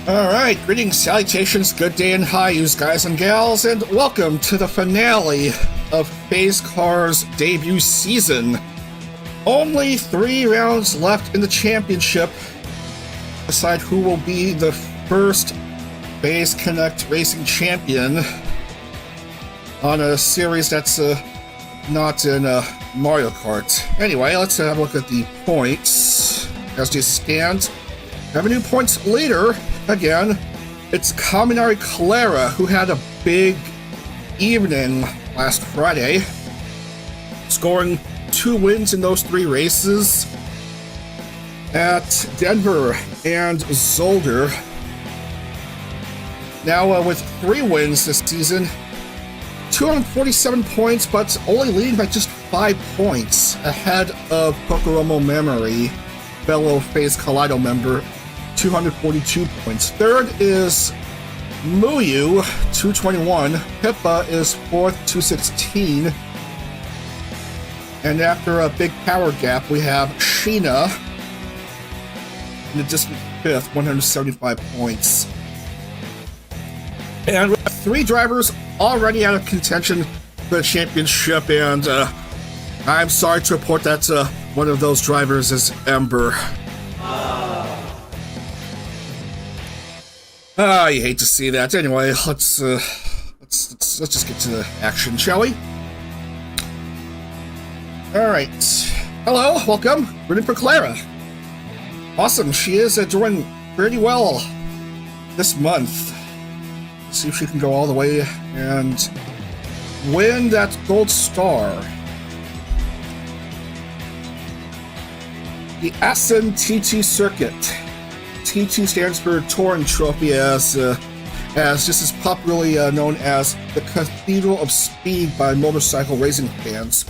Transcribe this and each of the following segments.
Alright, greetings, salutations, good day and hi, yous guys and gals, and welcome to the finale of PhaseCar's debut season. Only 3 rounds left in the championship. Decide who will be the first Phase Connect Racing champion on a series that's not in Mario Kart. Anyway, let's have a look at the points as they stand. We have a new points leader. Again, it's Kaminari Clara, who had a big evening last Friday, scoring 2 wins in those 3 races at Denver and Zolder. Now with 3 wins this season, 247 points, but only leading by just 5 points ahead of Autodromo Memory, fellow Phase Kaleido member, 242 points. Third is Muyu, 221. Pippa is 4th, 216. And after a big power gap, we have Sheena in the distant 5th, 175 points. And we have 3 drivers already out of contention for the championship, and I'm sorry to report that one of those drivers is Ember. You hate to see that. Anyway, let's just get to the action, shall we? All right. Hello, welcome. Rooting for Clara. Awesome. She is doing pretty well this month. Let's see if she can go all the way and win that gold star. The Assen TT Circuit. TT stands for Touring Trophy, as this is popularly known as the Cathedral of Speed by motorcycle racing fans.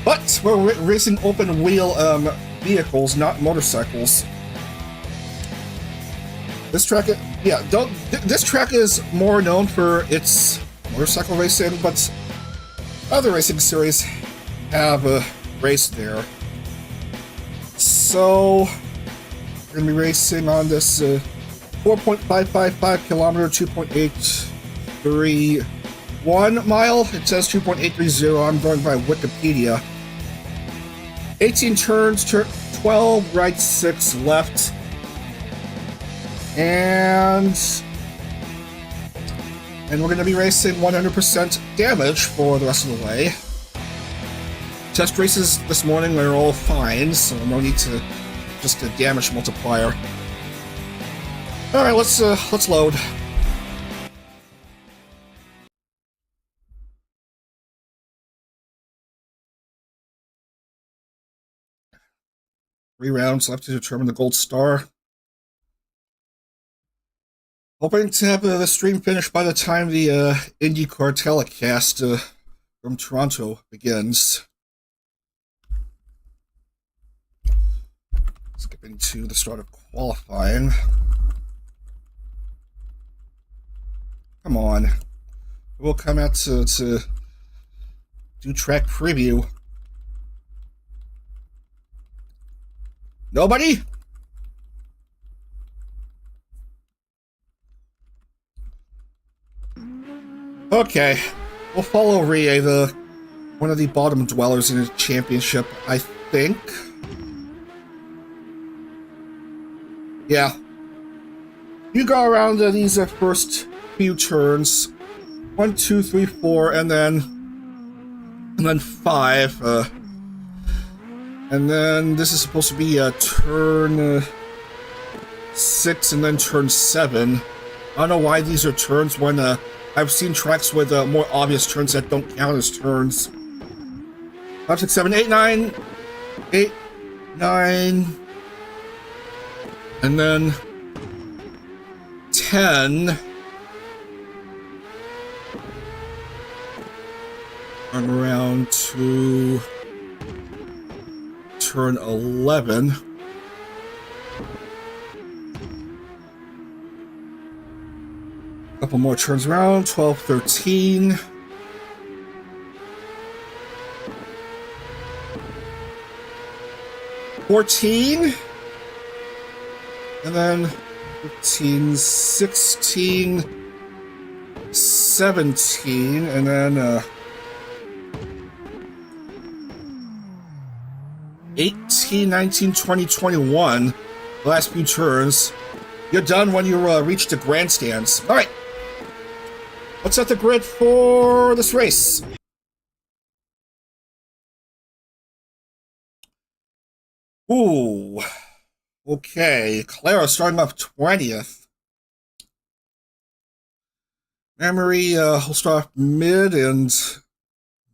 But we're racing open wheel vehicles, not motorcycles. This track, this track is more known for its motorcycle racing, but other racing series have raced there. So we're going to be racing on this 4.555 kilometer, 2.831 mile. It says 2.830. I'm going by Wikipedia. 18 turns, 12 right, 6 left. And we're going to be racing 100% damage for the rest of the way. Test races this morning are all fine, so no need to just a damage multiplier. All right, let's load. Three rounds left to determine the gold star. Hoping to have the stream finished by the time the IndyCar telecast from Toronto begins. Skipping to the start of qualifying. Come on. We'll come out to do track preview. Nobody? Okay. We'll follow Rie, one of the bottom dwellers in the championship, I think. Yeah. You go around these first few turns. 1, 2, 3, 4, and then 5. And then this is supposed to be turn 6 and then turn 7. I don't know why these are turns when I've seen tracks with more obvious turns that don't count as turns. 5, 6, 7, 8, 9. 8, 9. And then 10. And around to turn 11. Couple more turns around. 12, 13. 14. And then 15, 16, 17, and then 18, 19, 20, 21. Last few turns. You're done when you reach the grandstands. All right. Let's set the grid for this race. Ooh. Okay. Clara starting off 20th. Memory, we'll start off mid, and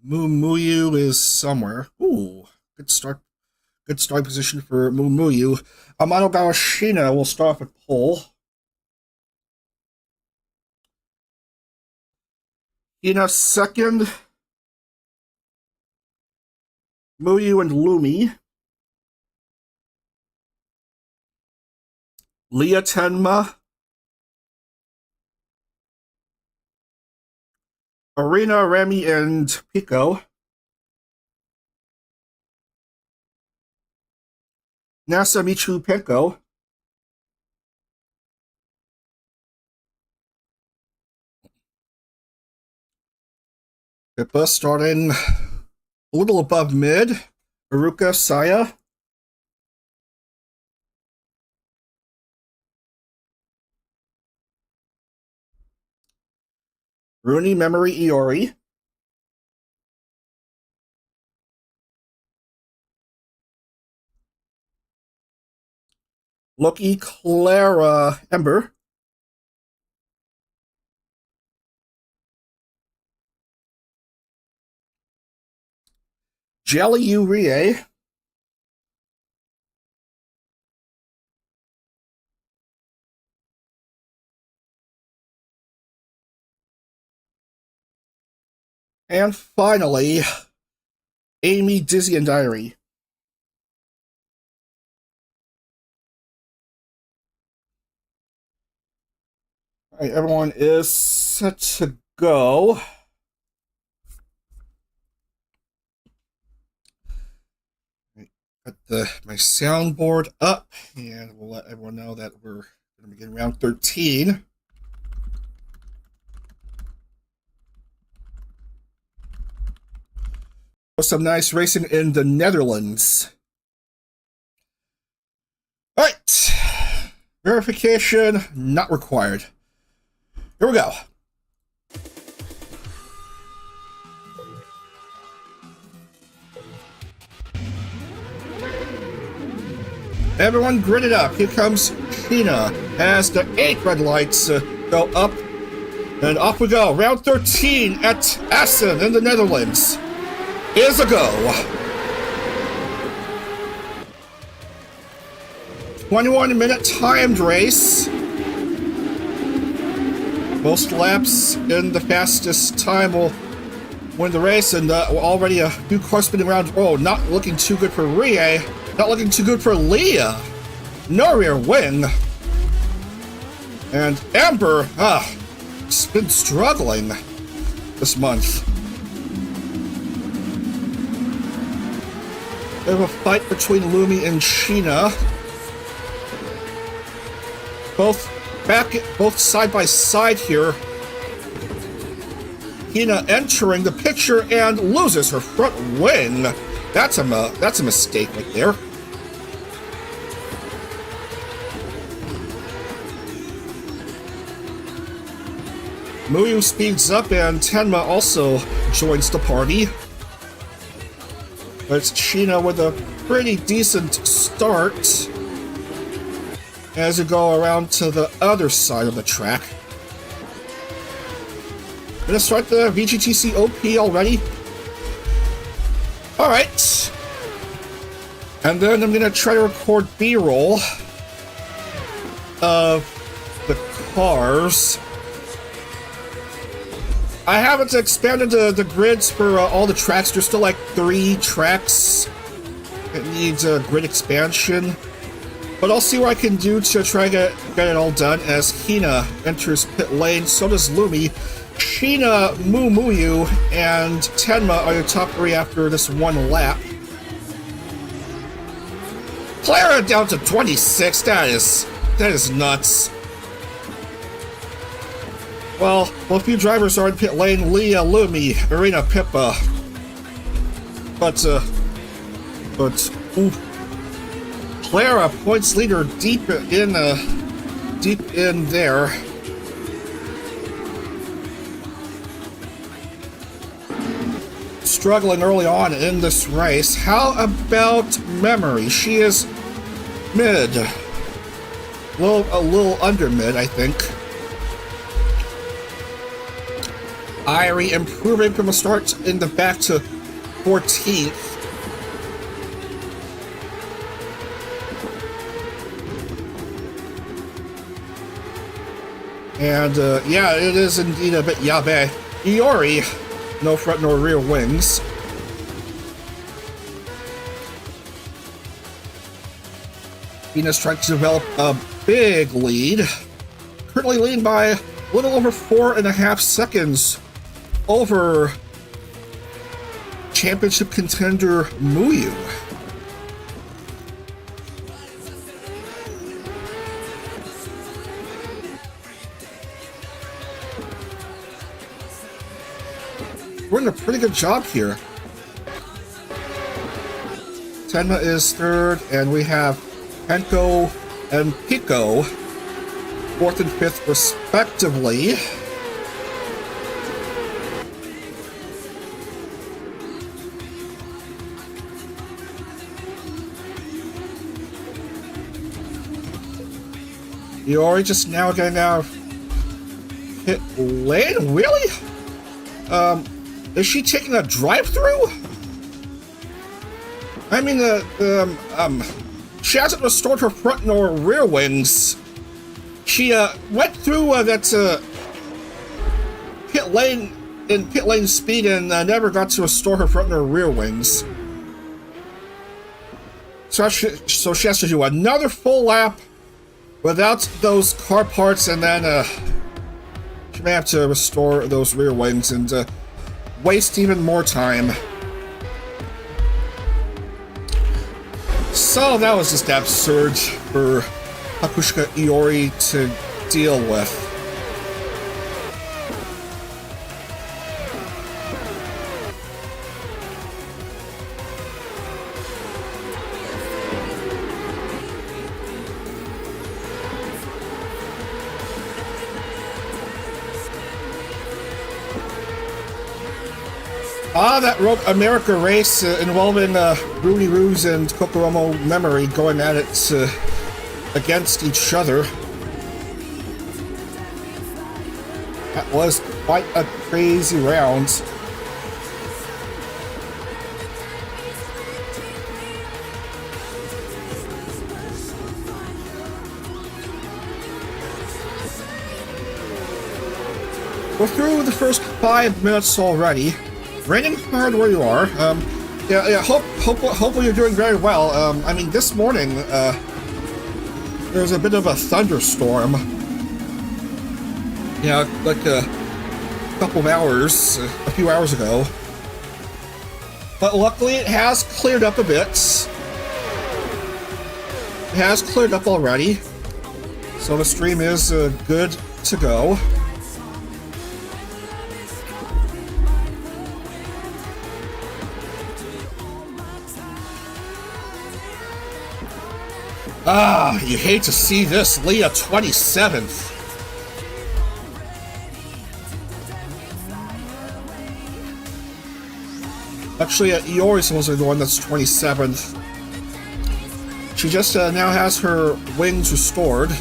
Muyu is somewhere. Ooh. Good start. Good starting position for Muyu. Amano Gawashina will start off at pole. Hina second. Muyu and Lumi. Leah Tenma. Arena, Remy, and Pico. Nasa Michu Penko. Pippa starting a little above mid. Haruka Saya. Rooney Memory Iori. Loki Clara Ember. Jelly Rie. And finally, Amy, Dizzy, and Diary. All right, everyone is set to go. Got my soundboard up, and we'll let everyone know that we're going to begin round 13. Some nice racing in the Netherlands. All right. Verification not required. Here we go. Everyone grid it up. Here comes Tina as the 8 red lights go up. And off we go. Round 13 at Assen in the Netherlands. Is a go. 21-minute timed race. Most laps in the fastest time will win the race, and already a few cars spinning around. Oh, not looking too good for Rie. Not looking too good for Leah. No rear wing. And Amber, has been struggling this month. We have a fight between Lumi and Sheena. Both side by side here. Hina entering the picture and loses her front wing. That's a mistake right there. Muyu speeds up and Tenma also joins the party. But it's Sheena with a pretty decent start as you go around to the other side of the track. Gonna start the VGTC OP already. Alright. And then I'm gonna try to record B-roll of the cars. I haven't expanded the grids for all the tracks. There's still like 3 tracks. It needs a grid expansion. But I'll see what I can do to try to get it all done as Hina enters pit lane. So does Lumi. Sheena, Muyu, and Tenma are your top 3 after this one lap. Clara down to 26. That is That is nuts. Well, a few drivers are in pit lane. Leah, Lumi, Arena, Pippa. But, ooh. Clara, points leader, deep in there. Struggling early on in this race. How about Memory? She is mid. A little under mid, I think. Irie improving from a start in the back to 14th. And, yeah, it is indeed a bit yabe. Iori, no front nor rear wings. Venus trying to develop a big lead. Currently leading by a little over 4.5 seconds over championship contender Muyu. We're doing a pretty good job here. Tenma is third, and we have Penko and Pico, 4th and 5th respectively. Iori just now getting out of pit lane? Really? Is she taking a drive-through? I mean, she hasn't restored her front nor rear wings. She, went through, that, pit lane speed and, never got to restore her front nor rear wings. So she has to do another full lap without those car parts, and then, she may have to restore those rear wings and, waste even more time. So that was just absurd for Hakushika Iori to deal with. That Road America race involving Rudy Ruse and Kokoromo Memory going at it against each other. That was quite a crazy round. We're through the first 5 minutes already. Raining hard where you are. Hopefully you're doing very well. I mean, this morning, there was a bit of a thunderstorm. Yeah, like a couple of hours, a few hours ago. But luckily it has cleared up a bit. It has cleared up already. So the stream is good to go. Ah, you hate to see this. Leah 27th. Actually, Iori's supposed to be the one that's 27th. She just now has her wings restored.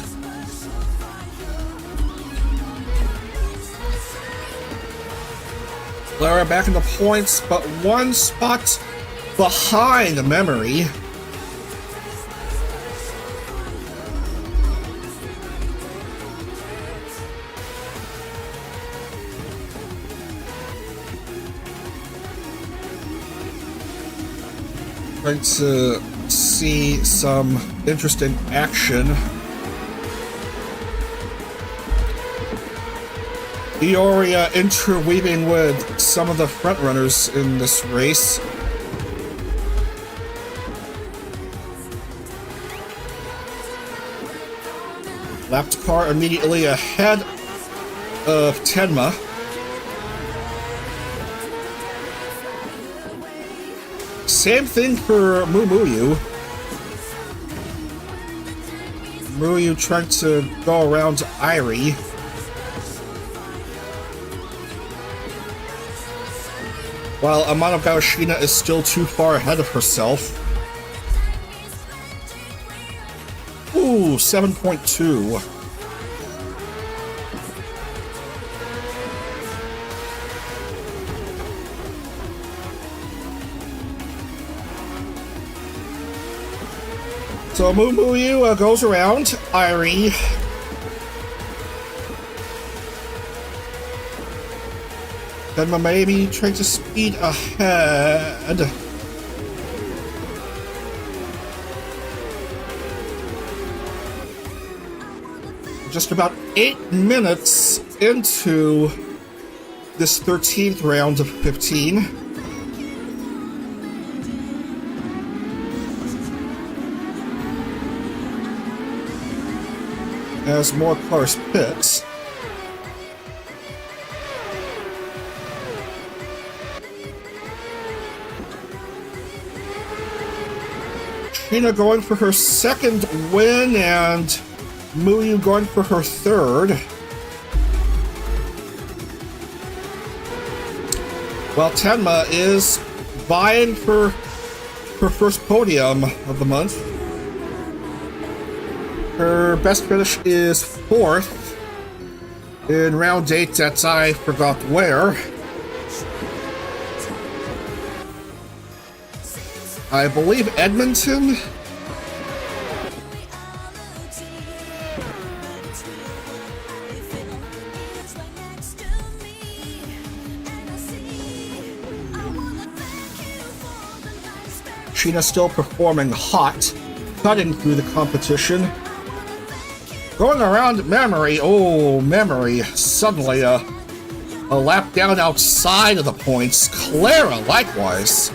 Lara back in the points, but one spot behind Memory. Trying to see some interesting action. Iori interweaving with some of the front runners in this race. Lapped car immediately ahead of Tenma. Same thing for Muyu. Muyu trying to go around Irie. While Amano Gawashina is still too far ahead of herself. Ooh, 7.2. So Muyu goes around Irie. Then maybe trying to speed ahead. Just about 8 minutes into this 13th round of 15. As more cars pit. Sheena going for her second win and Muyu going for her third. While Tenma is vying for her first podium of the month. Her best finish is 4th in round 8 that I forgot where. I believe Edmonton. Sheena still performing hot, cutting through the competition. Going around Memory, oh, Memory, suddenly a lap down outside of the points. Clara, likewise.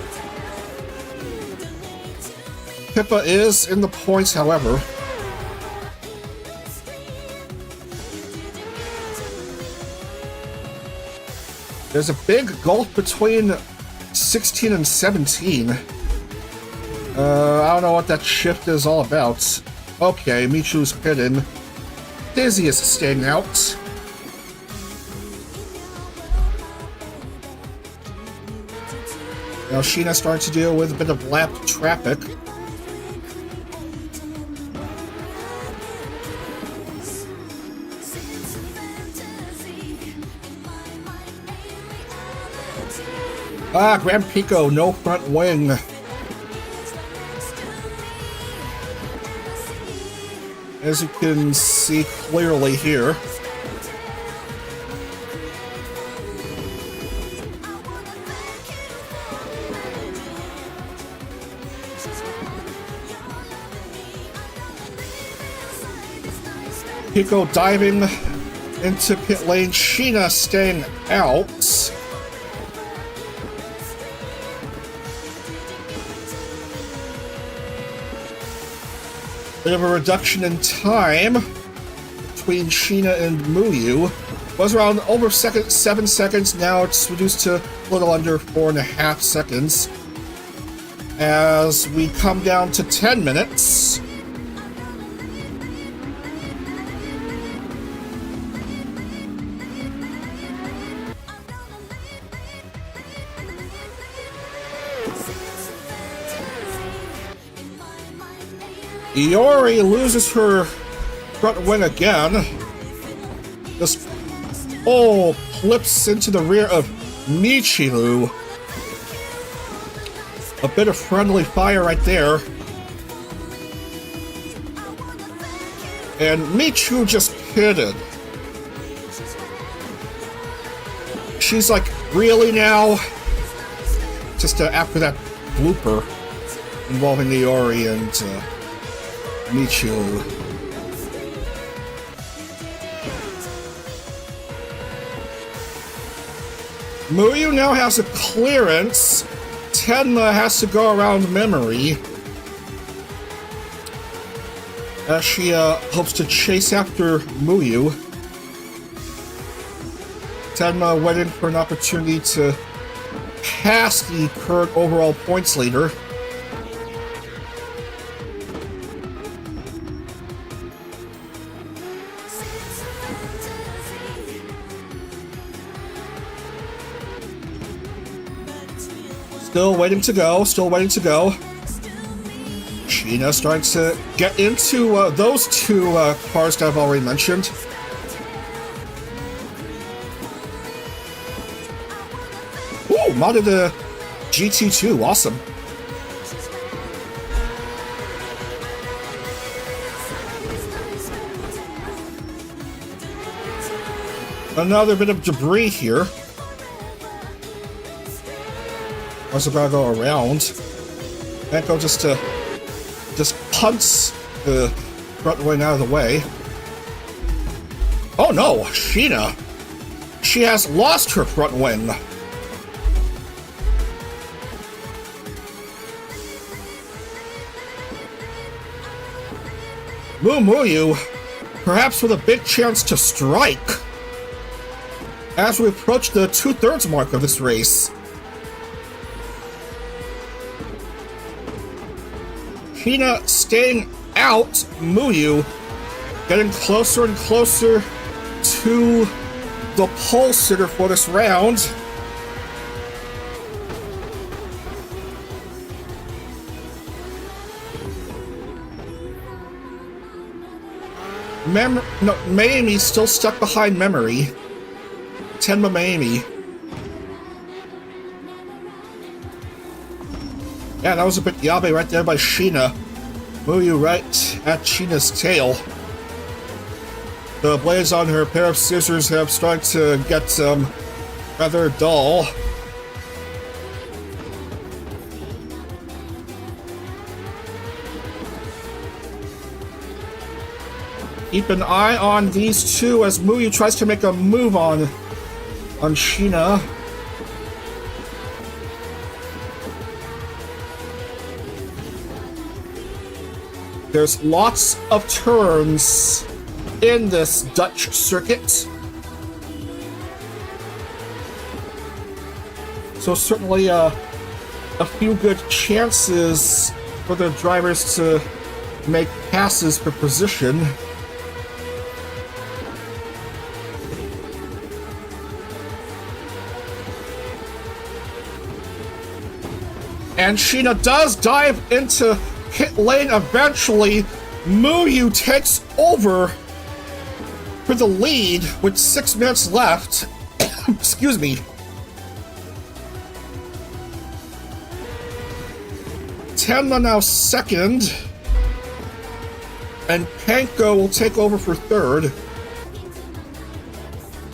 Pippa is in the points, however. There's a big gulf between 16 and 17. I don't know what that shift is all about. Okay, Michu's pitting. Daisy is staying out. Now Sheena starting to deal with a bit of lap traffic. Grand Pico, no front wing. As you can see clearly here. Pico diving into pit lane, Sheena staying out. Bit of a reduction in time between Sheena and Muyu. Was around over 7 seconds, now it's reduced to a little under 4.5 seconds. As we come down to 10 minutes. Iori loses her front wing again. Just flips into the rear of Michiru. A bit of friendly fire right there. And Michu just pitted. She's like, really now? Just after that blooper involving Iori and Michu. Muyu now has a clearance. Tenma has to go around Memory. as she hopes to chase after Muyu. Tenma waiting for an opportunity to pass the current overall points leader. Still waiting to go, still waiting to go. Sheena starting to get into those two cars that I've already mentioned. Ooh, modded the GT2, awesome. Another bit of debris here. Also gotta go around. Echo just punts the front wing out of the way. Oh no, Sheena! She has lost her front wing. Muyu, perhaps with a big chance to strike as we approach the 2/3 mark of this race. Sheena staying out, Muyu getting closer and closer to the pole sitter for this round. Mayumi still stuck behind Memory. Tenma Mayumi. Yeah, that was a bit yabe right there by Sheena. Muyu right at Sheena's tail. The blades on her pair of scissors have started to get rather dull. Keep an eye on these two as Muyu tries to make a move on Sheena. There's lots of turns in this Dutch circuit. So certainly a few good chances for the drivers to make passes for position. And Sheena does dive into pit lane eventually. Muyu takes over for the lead with 6 minutes left. Excuse me. Tenma now second. And Panko will take over for third.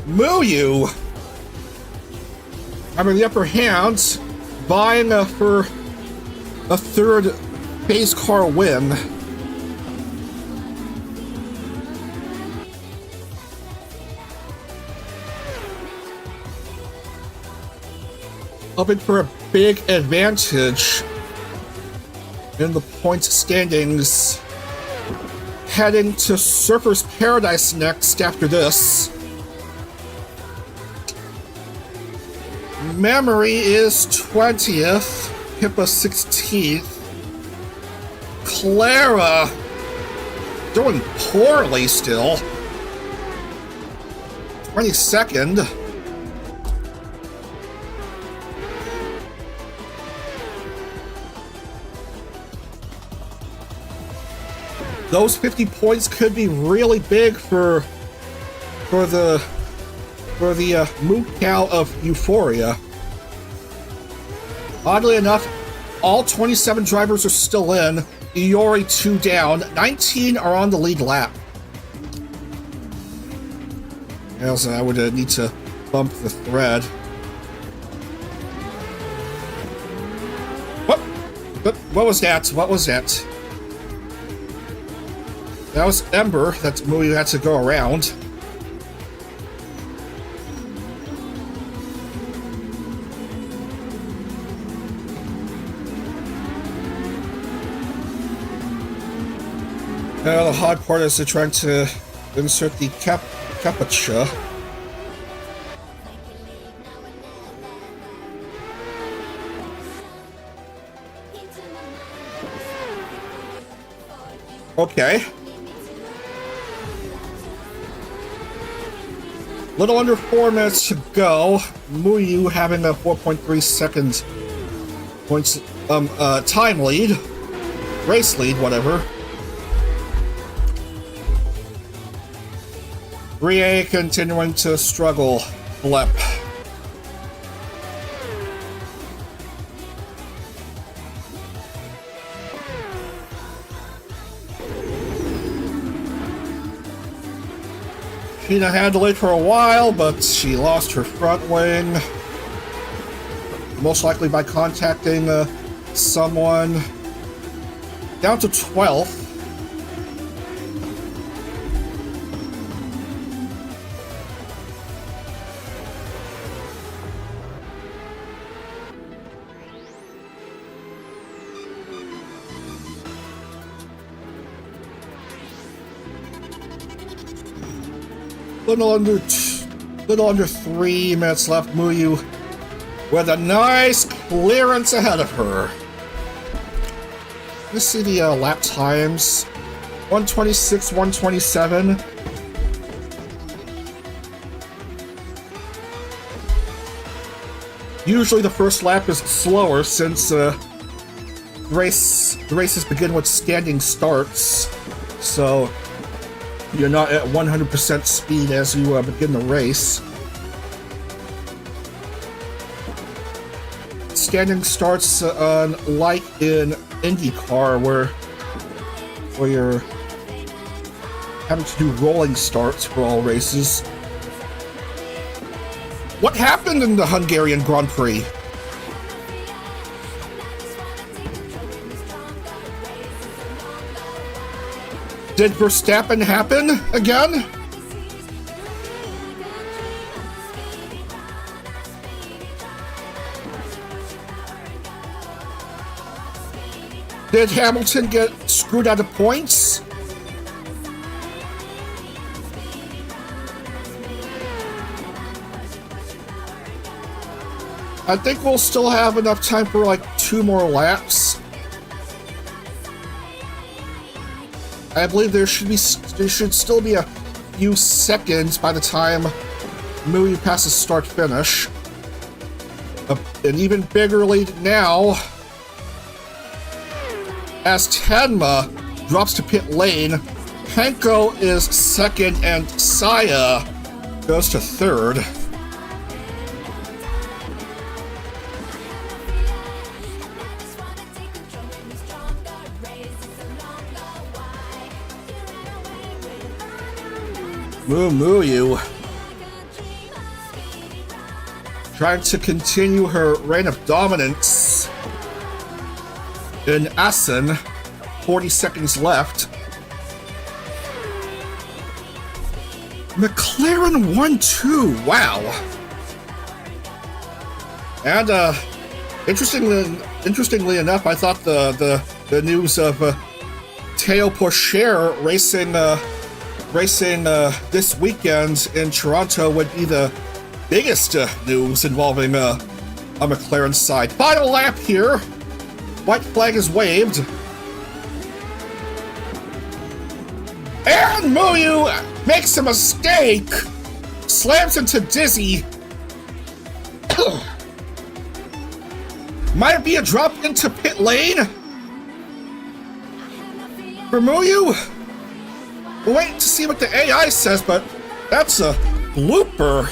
Muyu having the upper hand, vying for a third PhaseCar win. Hoping for a big advantage in the points standings. Heading to Surfer's Paradise next after this. Memory is 20th, Pippa 16th. Clara doing poorly still. 22nd. Those 50 points could be really big for the Moo Cow of Euphoria. Oddly enough, all 27 drivers are still in. Iori 2 down. 19 are on the lead lap. Else I would need to bump the thread. What was that? What was that? That was Ember that Muyu had to go around. Now the hard part is they're trying to insert the capucha. Okay. Little under 4 minutes to go. Muyu having a 4.3 seconds points time lead. Race lead, whatever. Rie continuing to struggle. Blep. Sheena had to wait for a while, but she lost her front wing. Most likely by contacting someone. Down to 12th. Little under 3 minutes left. Muyu with a nice clearance ahead of her. Let's see the lap times. 126, 127. Usually the first lap is slower since the races begin with standing starts. So you're not at 100% speed as you begin the race. Standing starts like in IndyCar where you're having to do rolling starts for all races. What happened in the Hungarian Grand Prix? Did Verstappen happen again? Did Hamilton get screwed out of points? I think we'll still have enough time for like 2 more laps. I believe there should still be a few seconds by the time Muyu passes start finish. An even bigger lead now as Tenma drops to pit lane. Henko is second and Saya goes to third. Muyu trying to continue her reign of dominance in Assen. 40 seconds left. McLaren 1-2. Wow. And interestingly enough, I thought the news of Théo Pourchaire racing this weekend in Toronto would be the biggest news involving a McLaren side. Final lap here. White flag is waved. And Muyu makes a mistake. Slams into Dizzy. Might it be a drop into pit lane for Muyu? We'll wait to see what the AI says, but that's a blooper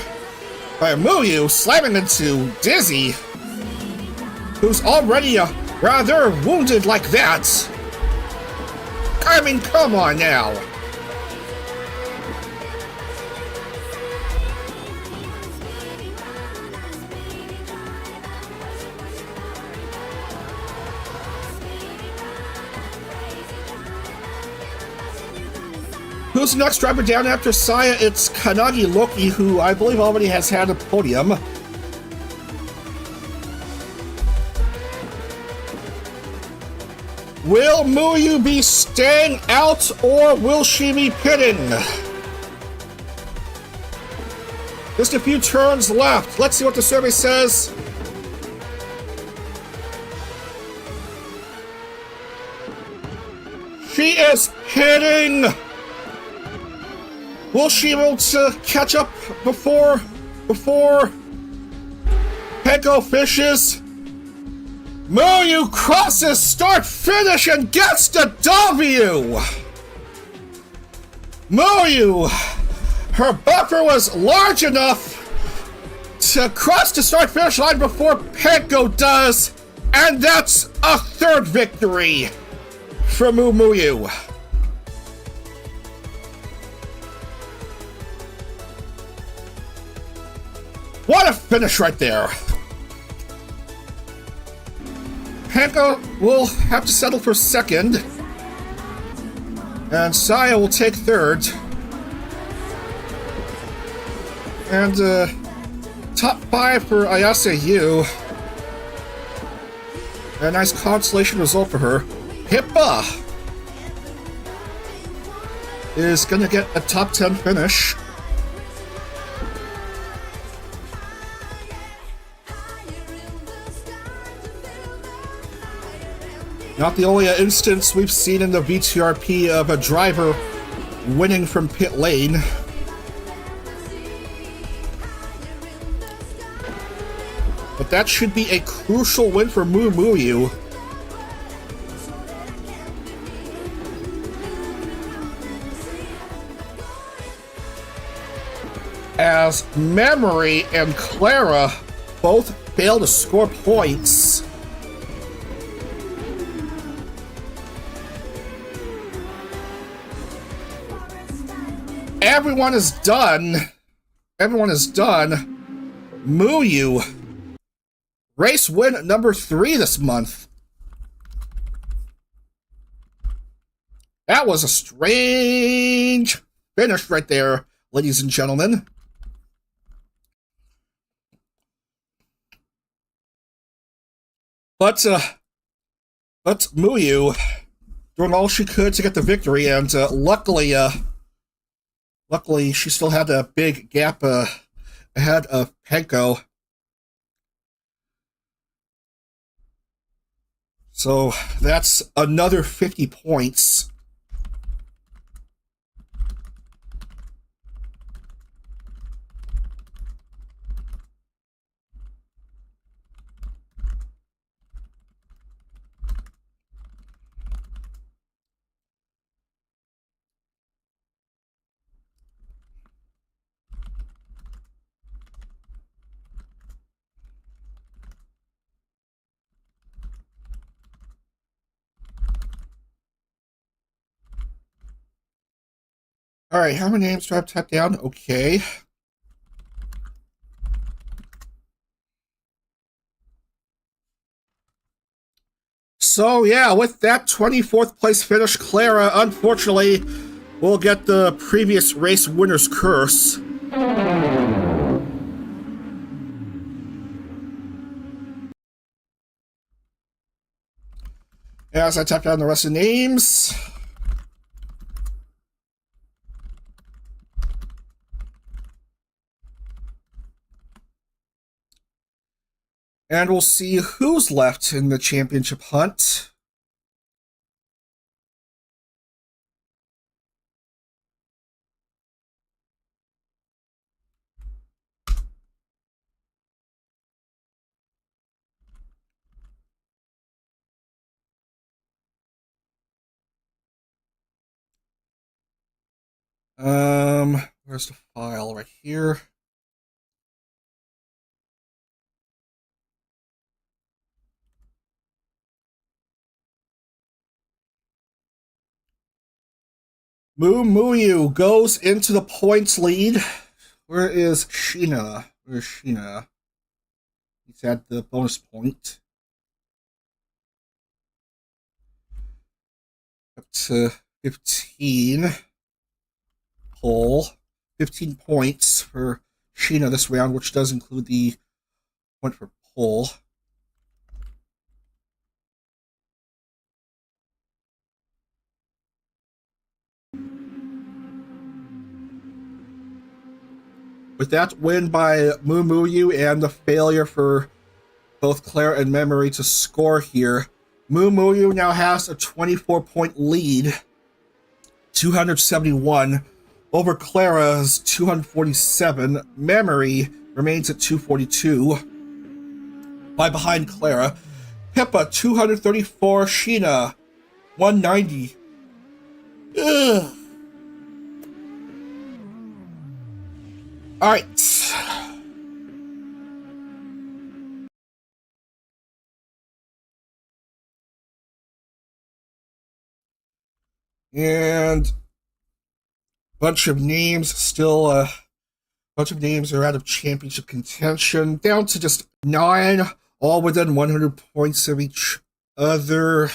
by Muyu slamming into Dizzy, who's already rather wounded like that. I mean, come on now. Who's the next driver down after Saya? It's Kanagi Loki, who I believe already has had a podium. Will Muyu be staying out or will she be pitting? Just a few turns left. Let's see what the survey says. She is hitting. Will she be able to catch up before Peko fishes? Muyu crosses start finish and gets the W. Muyu, her buffer was large enough to cross the start finish line before Peko does, and that's a third victory for Muyu. What a finish right there. Peko will have to settle for second, and Saya will take third. And top 5 for Ayase Yu. A nice consolation result for her. Pippa is gonna get a top 10 finish. Not the only instance we've seen in the VTRP of a driver winning from pit lane. But that should be a crucial win for Muyu. As Memory and Clara both fail to score points. Everyone is done. Everyone is done. Muyu. Race win number 3 this month. That was a strange finish right there, ladies and gentlemen. But Muyu doing all she could to get the victory, and luckily she still had a big gap ahead of Peko. So that's another 50 points. All right, how many names do I have typed down? Okay. So, yeah, with that 24th place finish, Clara, unfortunately, will get the previous race winner's curse. As I type down the rest of the names. And we'll see who's left in the championship hunt. Where's the file? Right here. Muyu goes into the points lead. Where is Sheena? Where's Sheena? He's at the bonus point. Up to 15. Pole. 15 points for Sheena this round, which does include the point for pole. With that win by Mumu and the failure for both Clara and Memory to score here, Mumu now has a 24-point lead, 271 over Clara's 247. Memory remains at 242. By behind Clara, Pippa 234, Sheena 190. Ugh. All right. And bunch of names still, bunch of names are out of championship contention, down to just 9, all within 100 points of each other,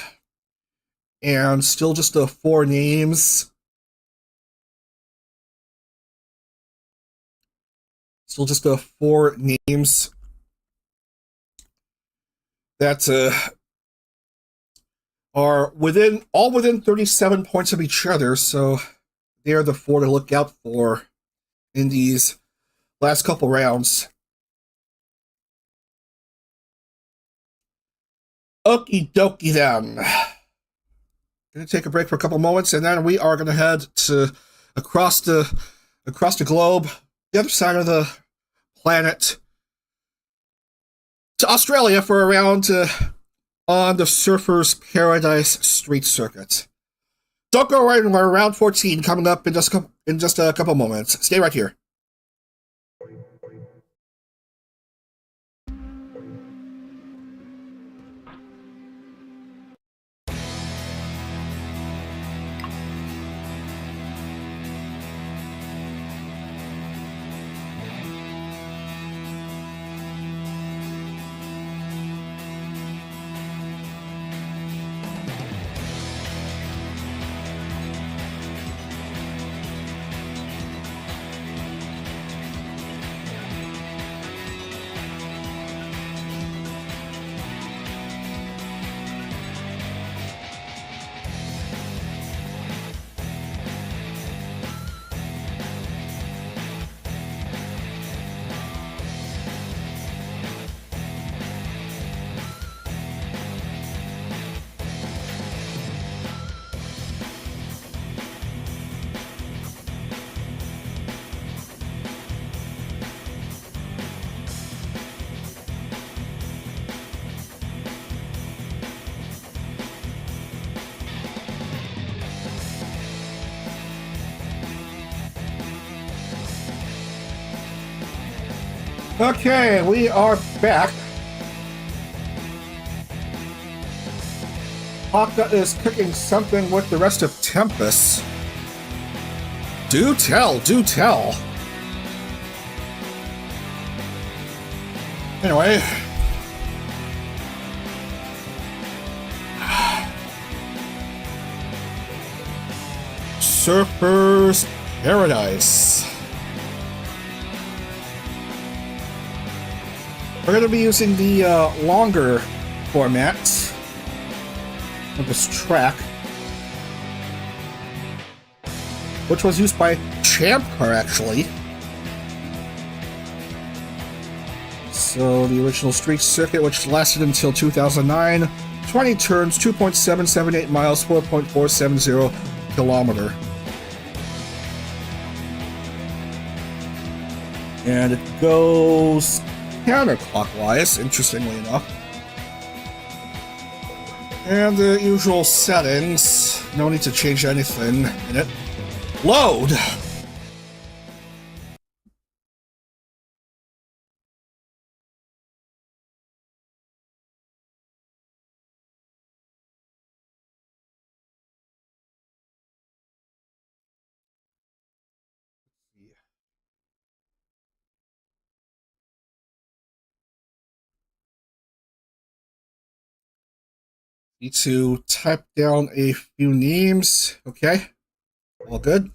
and still just 4 names. Still just 4 names that are all within 37 points of each other, so they're the 4 to look out for in these last couple rounds. Okie dokie then. Gonna take a break for a couple moments, and then we are gonna head to across the globe, the other side of the planet, to Australia for a round on the Surfers Paradise Street Circuit. Don't go right anywhere. Round 14 coming up in just a couple moments. Stay right here. Okay, we are back. Haka is cooking something with the rest of Tempest. Do tell, do tell. Anyway. Surfers Paradise. We're going to be using the longer format of this track, which was used by Champ Car, actually. So the original street circuit, which lasted until 2009, 20 turns, 2.778 miles, 4.470 kilometer. And it goes counterclockwise, interestingly enough. And the usual settings. No need to change anything in it. Load! Need to type down a few names. Okay. All good.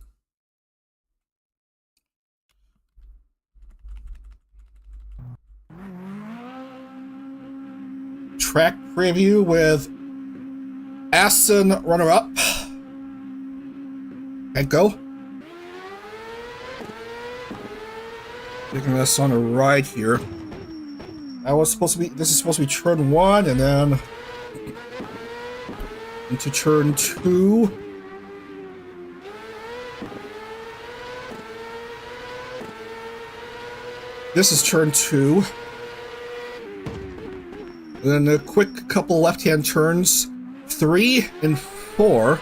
Track preview with Assen runner-up. And go. Taking us on a ride here. This is supposed to be turn 1, and then into turn 2. This is turn 2. And then a quick couple left-hand turns, 3 and 4.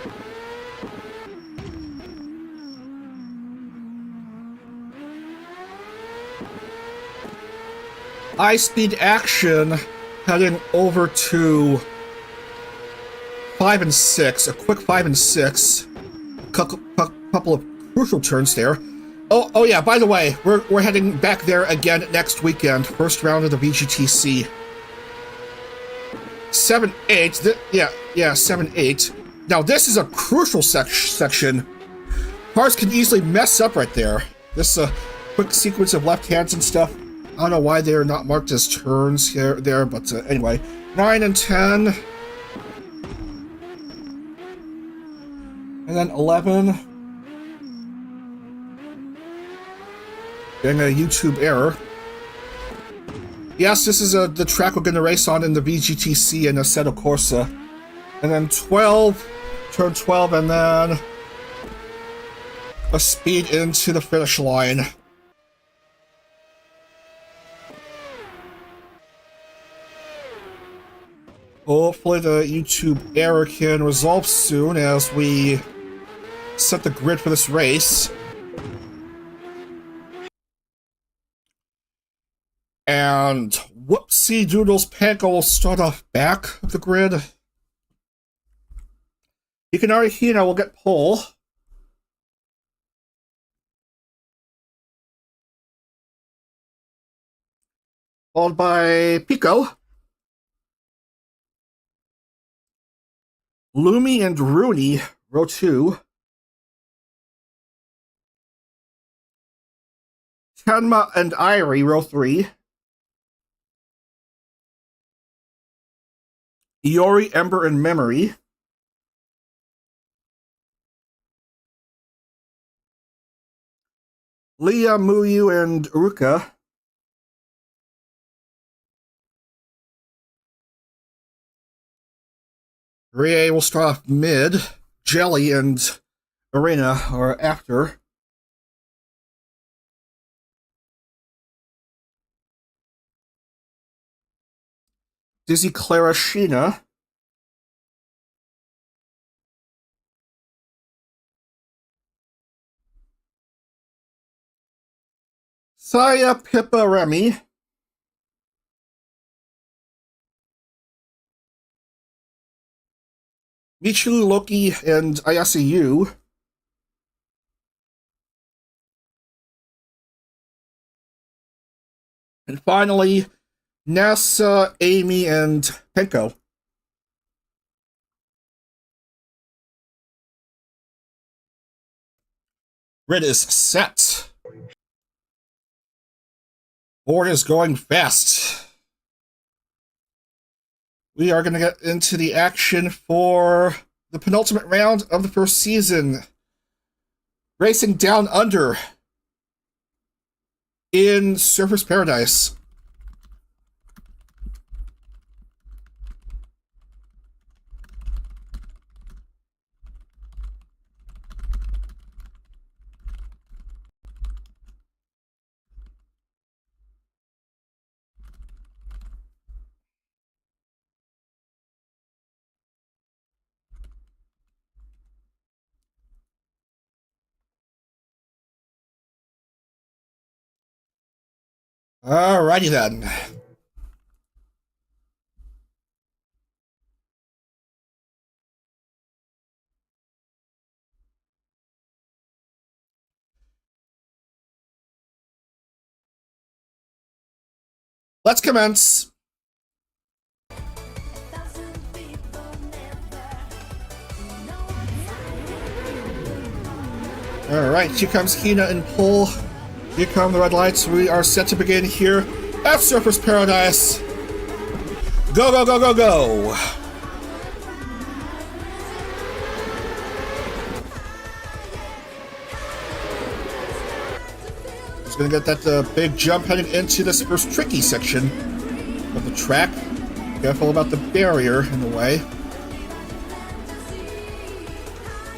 High-speed action heading over to 5 and 6. A quick 5 and 6. Couple of crucial turns there. Oh yeah, by the way, we're heading back there again next weekend. First round of the VGTC. 7-8. Yeah, 7-8. Now this is a crucial section. Cars can easily mess up right there. This quick sequence of left hands and stuff. I don't know why they're not marked as turns there, but anyway. 9 and 10. And then 11. Getting a YouTube error. Yes, this is the track we're going to race on in the VGTC in Assetto Corsa. And then 12, turn 12, and then a speed into the finish line. Hopefully the YouTube error can resolve soon as we set the grid for this race. And whoopsie doodles, Panko will start off back of the grid. Ikanari Hina will get pole. Followed by Pico. Lumi and Rooney, row 2. Tenma and Irie, row 3. Iori, Ember, and Memory. Leah, Muyu, and Uruka. Rie will start off mid. Jelly and Arena are after. Dizzy, Clara, Sheena. Saya, Pippa, Remy. Michu, Loki, and Ayase Yu. And finally, Nessa, Amy, and Penko. Grid is set. Board is going fast. We are going to get into the action for the penultimate round of the first season. Racing down under in Surfers Paradise. Alrighty then. Let's commence. Alright, here comes Hina in pole. Here come the red lights. We are set to begin here at Surfers Paradise. Go, go, go, go, go! There's gonna get that big jump heading into this first tricky section of the track. Careful about the barrier in the way.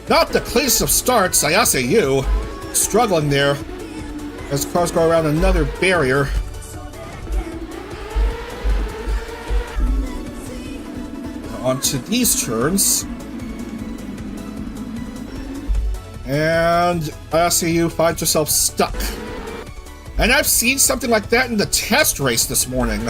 Not the cleanest of starts, I say you. Struggling there as cars go around another barrier. Onto these turns. And ISAU finds yourself stuck. And I've seen something like that in the test race this morning.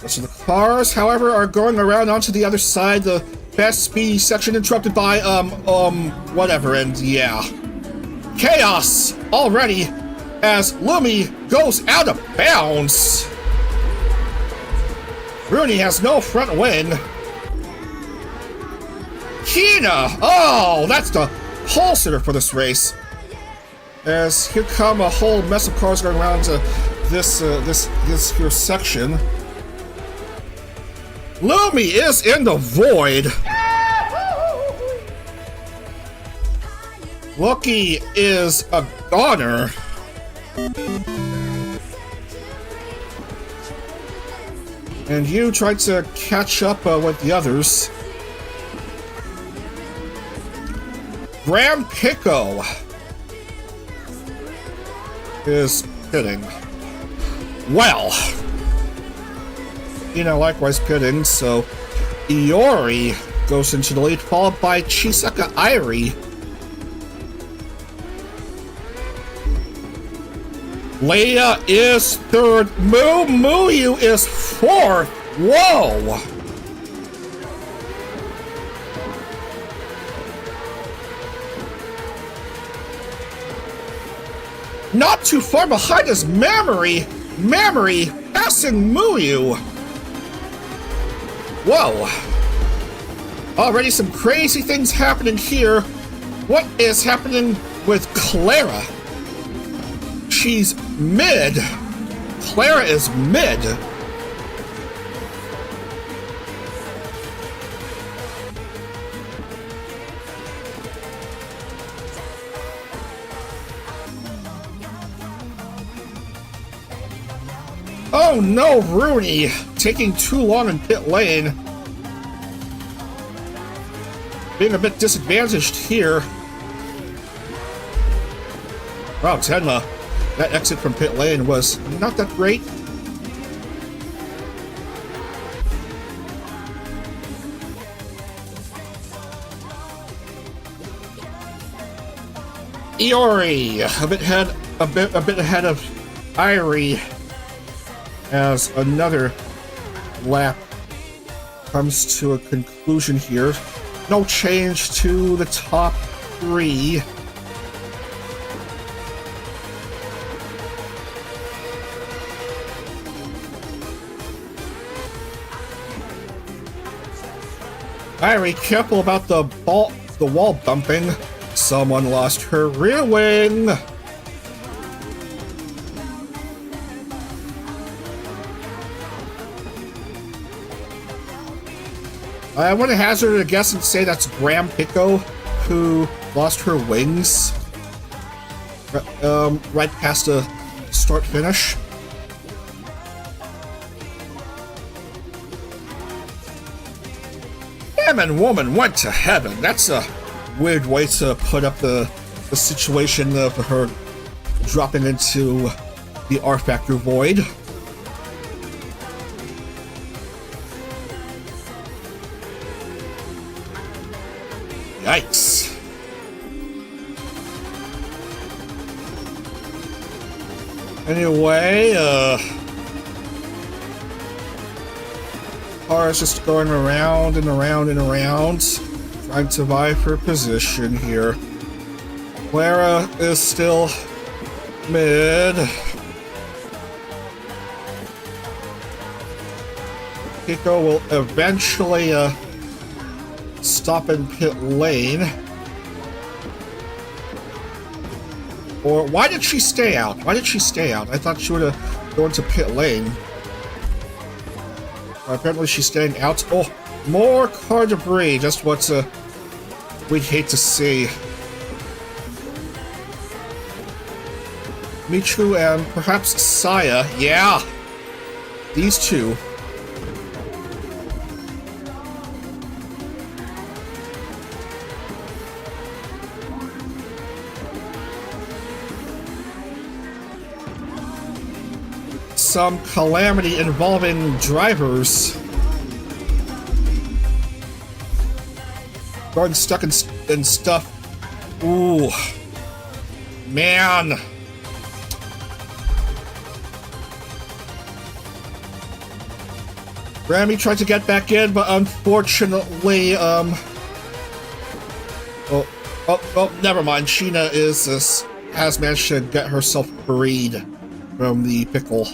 So the cars, however, are going around onto the other side, the fast speed section interrupted by, whatever, and yeah. Chaos already as Lumi goes out of bounds. Rooney has no front wing. Kina! Oh, that's the pole sitter for this race. As here come a whole mess of cars going around to this here section. Lumi is in the void. Lucky is a goner. And you tried to catch up with the others. Graham Pico is pitting. Well, likewise pitting, so Iori goes into the lead, followed by Chisaka Airi. Leia is third. Muyu is fourth. Whoa! Not too far behind is Mamory passing Muyu. Whoa. Already some crazy things happening here. What is happening with Clara? She's mid. Clara is mid. Oh no, Rooney taking too long in pit lane. Being a bit disadvantaged here. Wow, Tenma. That exit from pit lane was not that great. Iori a bit ahead of Irie as another lap comes to a conclusion here. No change to the top three. Irie, careful about the wall bumping. Someone lost her rear wing. I want to hazard a guess and say that's Graham Pico who lost her wings right past the start finish. Man and woman went to heaven. That's a weird way to put up the situation of her dropping into the R Factor void. Yikes. Anyway, car is just going around and around and around, trying to vie for position here. Clara is still mid. Pico will eventually stop in pit lane. Or why did she stay out? Why did she stay out? I thought she would have gone to pit lane. Apparently she's staying out. Oh, more car debris. Just what we'd hate to see. Michu and perhaps Saya. Yeah, these two. Some calamity involving drivers. Getting stuck in stuff. Ooh. Man. Rami tried to get back in, but unfortunately, never mind. Sheena has managed to get herself freed from the pickle.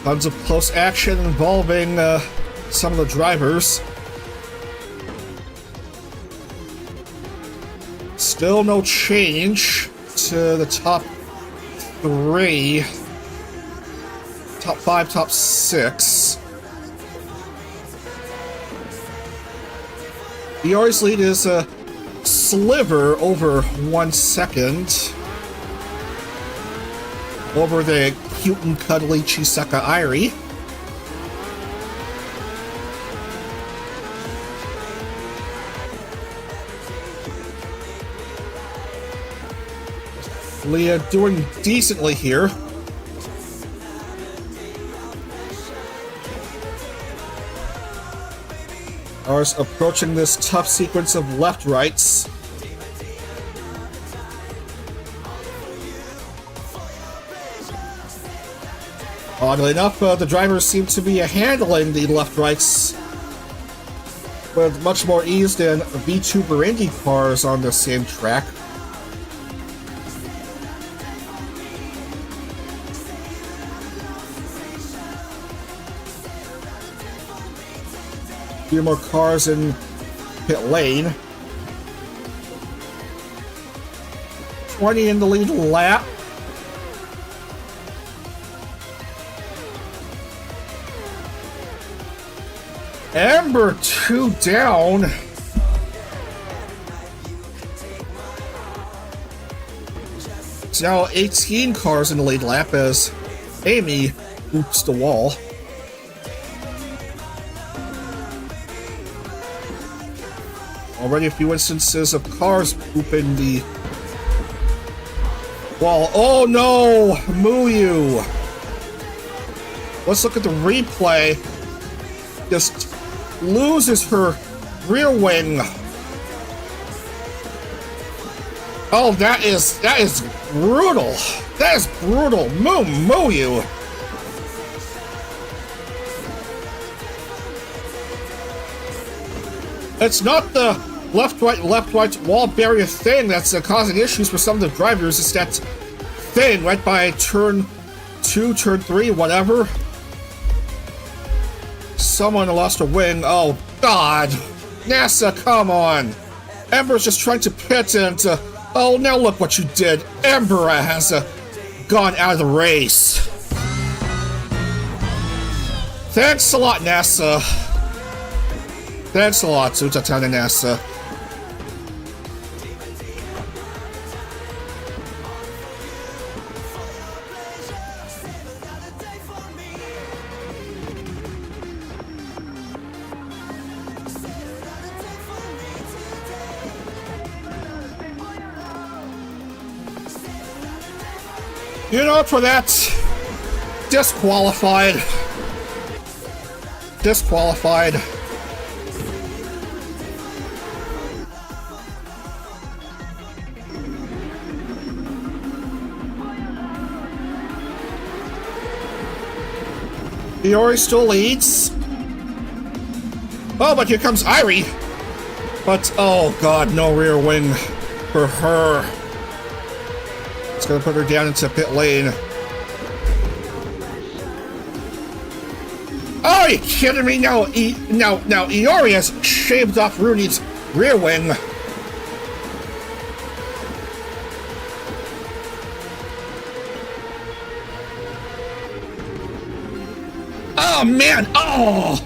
Tons of close action involving some of the drivers. Still no change to the top 3. Top 5, top 6. Iori's lead is a sliver over 1 second over the cute and cuddly Chisaka Airi. Leah doing decently here. Ours approaching this tough sequence of left-rights. Oddly enough, the drivers seem to be handling the left-rights with much more ease than Vtuber Indy cars on the same track. A few more cars in pit lane. 20 in the lead lap. Amber 2 down. It's now 18 cars in the lead lap as Amy oops the wall. Already a few instances of cars ooping the wall. Oh no! Muyu! Let's look at the replay. Just loses her rear wing. Oh, that is brutal. That is brutal. Muyu. It's not the left right wall barrier thing that's causing issues for some of the drivers. It's that thing right by turn 2, turn 3, whatever. Someone lost a wing. Oh, God. NASA, come on. Ember's just trying to pit and... oh, now look what you did. Ember has gone out of the race. Thanks a lot, NASA. Thanks a lot, Utatana NASA. You know, for that, disqualified. Disqualified. Iori still leads. Oh, but here comes Airi. But, oh god, no rear wing for her. It's gonna put her down into pit lane. Oh, are you kidding me? Now Iori has shaved off Rooney's rear wing. Oh, man! Oh!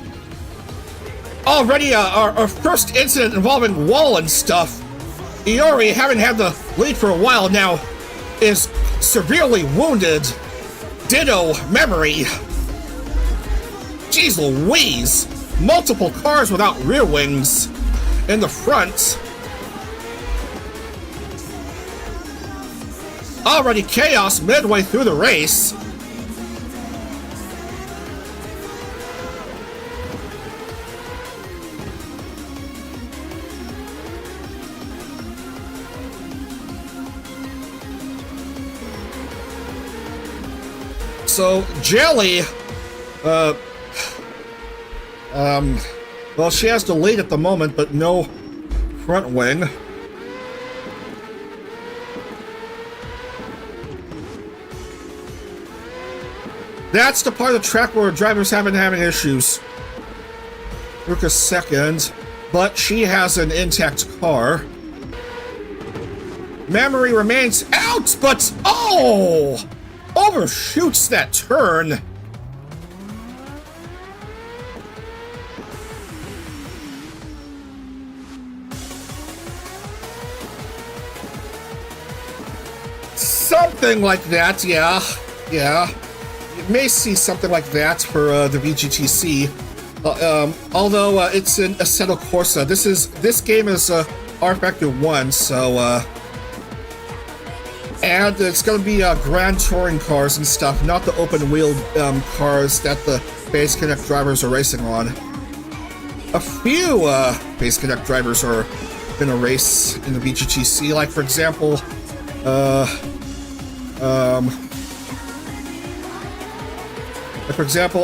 Already our first incident involving wall and stuff. Iori, having had the lead for a while now, is severely wounded. Ditto Memory. Jeez Louise! Multiple cars without rear wings in the front. Already chaos midway through the race. So Jelly, well, she has the lead at the moment, but no front wing. That's the part of the track where drivers haven't having issues. Ruka's second, but she has an intact car. Memory remains out, but oh! Overshoots that turn. Something like that, yeah. Yeah. You may see something like that for the VGTC. Although it's in Assetto Corsa. This game is R Factor 1, so and it's going to be Grand Touring cars and stuff, not the open-wheel cars that the Base Connect drivers are racing on. A few Base Connect drivers are going to race in the VGTC, like, for example,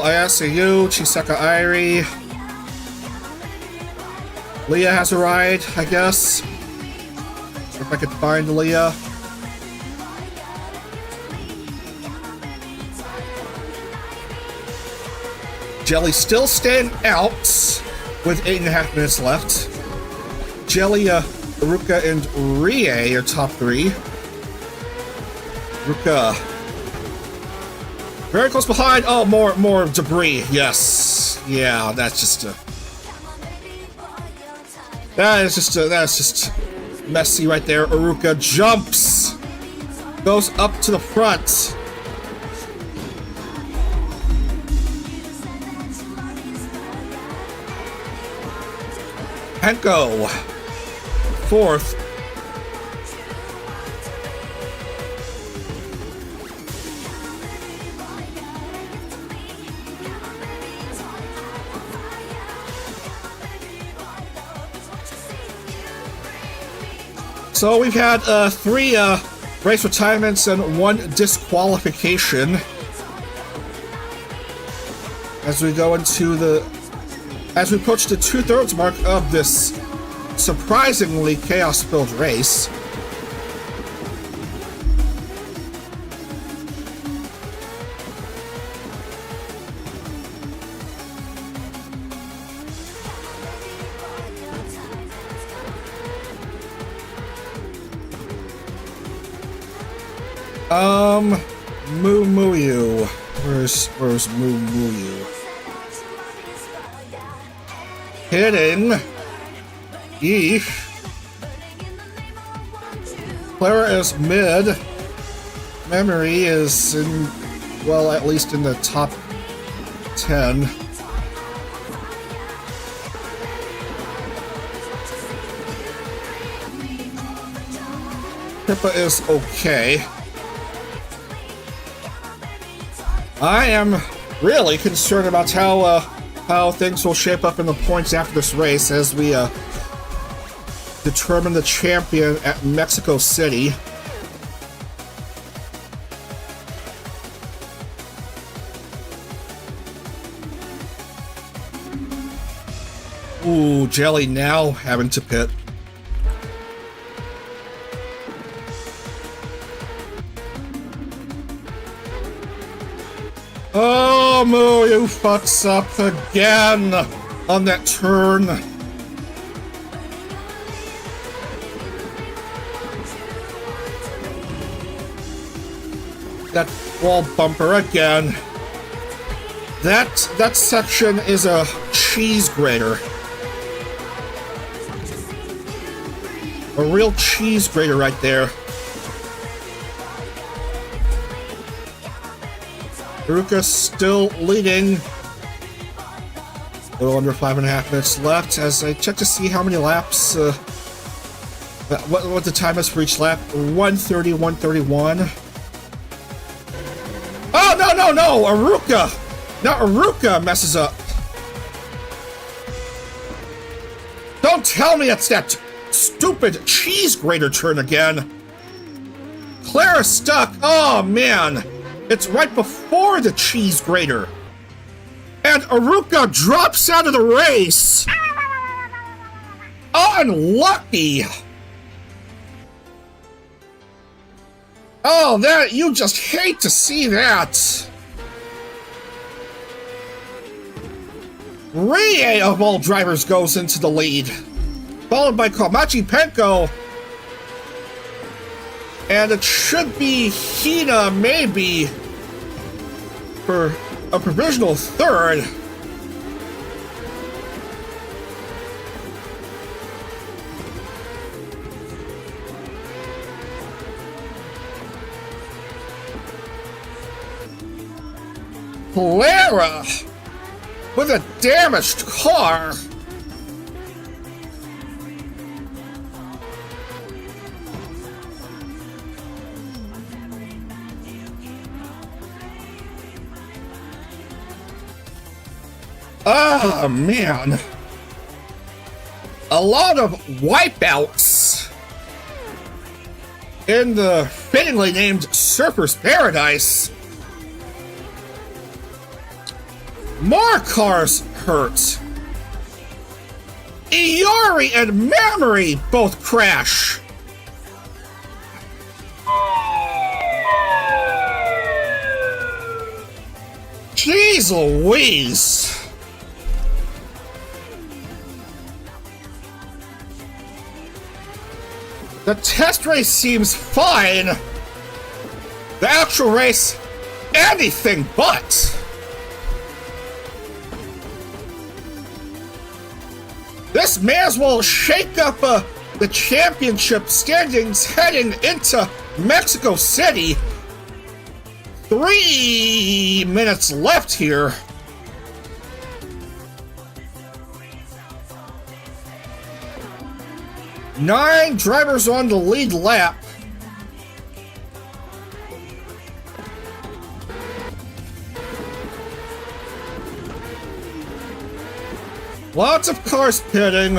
Ayasayu, Chisaka Airi. Leah has a ride, I guess. If I could find Leah. Jelly still staying out with 8.5 minutes left. Jelly, Ruka, and Rie are top 3. Ruka. Very close behind. Oh, more debris. Yes. Yeah, that's just that's just messy right there. Aruka jumps. Goes up to the front. Henko, 4th. So we've had 3 race retirements and 1 disqualification as we go into as we approach the 2/3 mark of this surprisingly chaos-filled race. Muyu. Where's Muyu? Hitting. Yeesh. Clara is mid. Memory is in, well, at least in the top 10. Pippa is okay. I am really concerned about how things will shape up in the points after this race as we determine the champion at Mexico City. Ooh, Jelly now having to pit. Oh, Moo, you fucks up again on that turn. That wall bumper again. That section is a cheese grater. A real cheese grater right there. Haruka still leading. A little under 5.5 minutes left as I check to see how many laps, what the time is for each lap. 130, 131. Oh, no! Haruka! Now Haruka messes up. Don't tell me it's that stupid cheese grater turn again. Clara's stuck. Oh, man. It's right before the cheese grater. And Haruka drops out of the race. Unlucky. Oh, that, you just hate to see that. Rie, of all drivers, goes into the lead, followed by Komachi Penko, and it should be Hina, maybe, for a provisional third. Clara with a damaged car. Oh, man. A lot of wipeouts in the fittingly named Surfer's Paradise. More cars hurt. Iori and Memory both crash. Jeez Louise. The test race seems fine. The actual race, anything but. This may as well shake up the championship standings heading into Mexico City. 3 minutes left here. Nine drivers on the lead lap. Lots of cars pitting.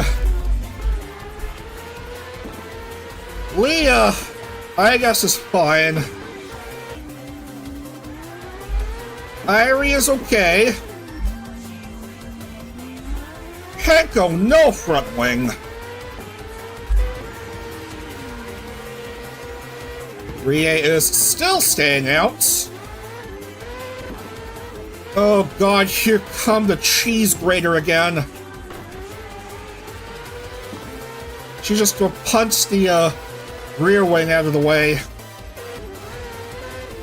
Leah, I guess, is fine. Irie is okay. Penko, no front wing. Rie is still staying out. Oh god, here come the cheese grater again. She just punched the rear wing out of the way.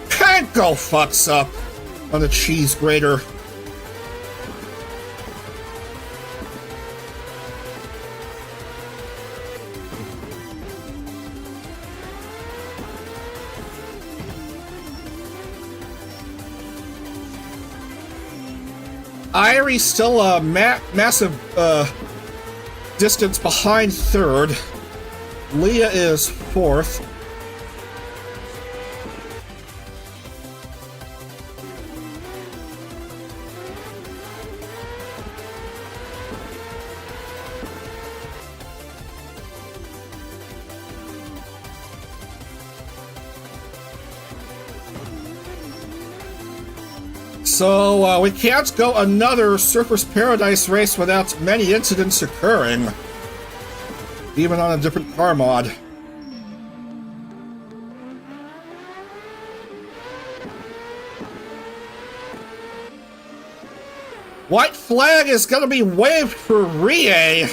Penko fucks up on the cheese grater. Irie's still a massive distance behind third. Leah is fourth. So, we can't go another Surfer's Paradise race without many incidents occurring. Even on a different car mod. White flag is gonna be waved for Rie.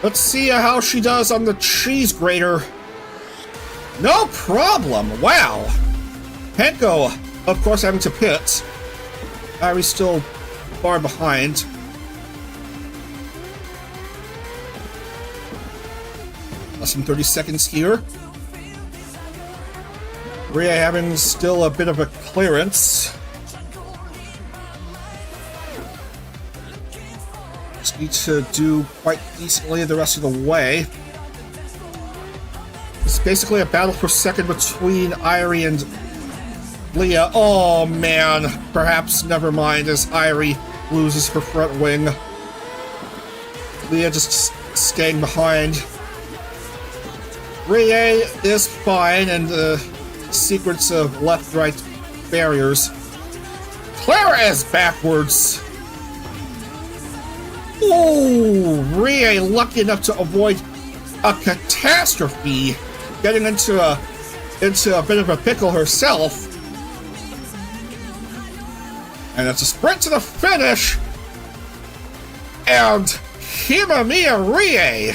Let's see how she does on the cheese grater. No problem. Wow. Henko, of course, having to pit. Irie's still far behind. Less than 30 seconds here. Rhea having still a bit of a clearance. Just need to do quite decently the rest of the way. It's basically a battle for second between Irie and Leah. Oh man, perhaps never mind as Irie loses her front wing. Leah just staying behind. Rhea is fine, and the secrets of left-right barriers. Clara is backwards. Ooh, Rhea lucky enough to avoid a catastrophe, getting into a bit of a pickle herself. And it's a sprint to the finish. And Himamiya Rie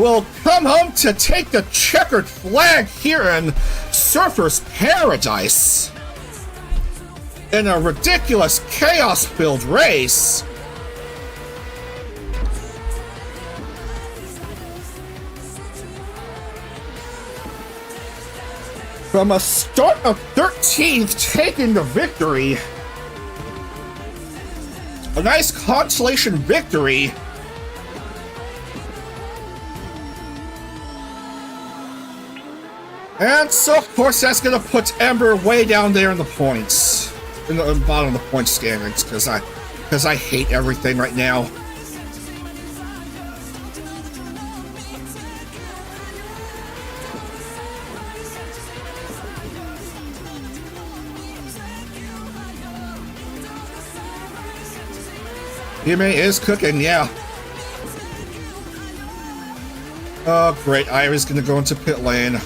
will come home to take the checkered flag here in Surfer's Paradise in a ridiculous chaos-filled race. From a start of 13th, taking the victory. A nice consolation victory. And so, of course, that's going to put Ember way down there in the points. In the bottom of the point standings, because I hate everything right now. Hime is cooking, yeah. Oh, great. Irie's going to go into pit lane.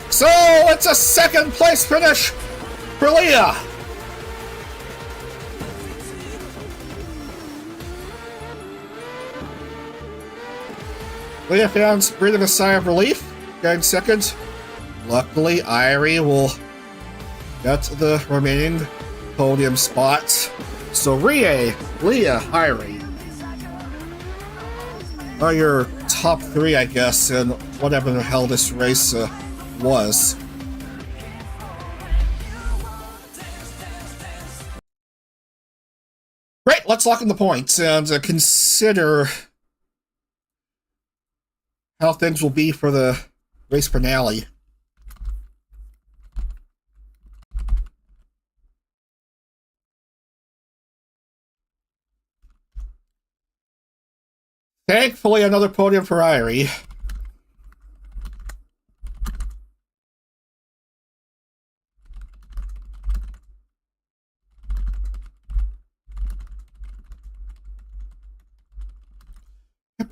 So, it's a second place finish for Leah. Leah fans breathing a sigh of relief, getting second. Luckily, Irie will get the remaining podium spots. So, Rie, Leah, Irie are your top three, I guess, in whatever the hell this race was. Great, let's lock in the points and consider how things will be for the race finale. Thankfully, another podium for Irie.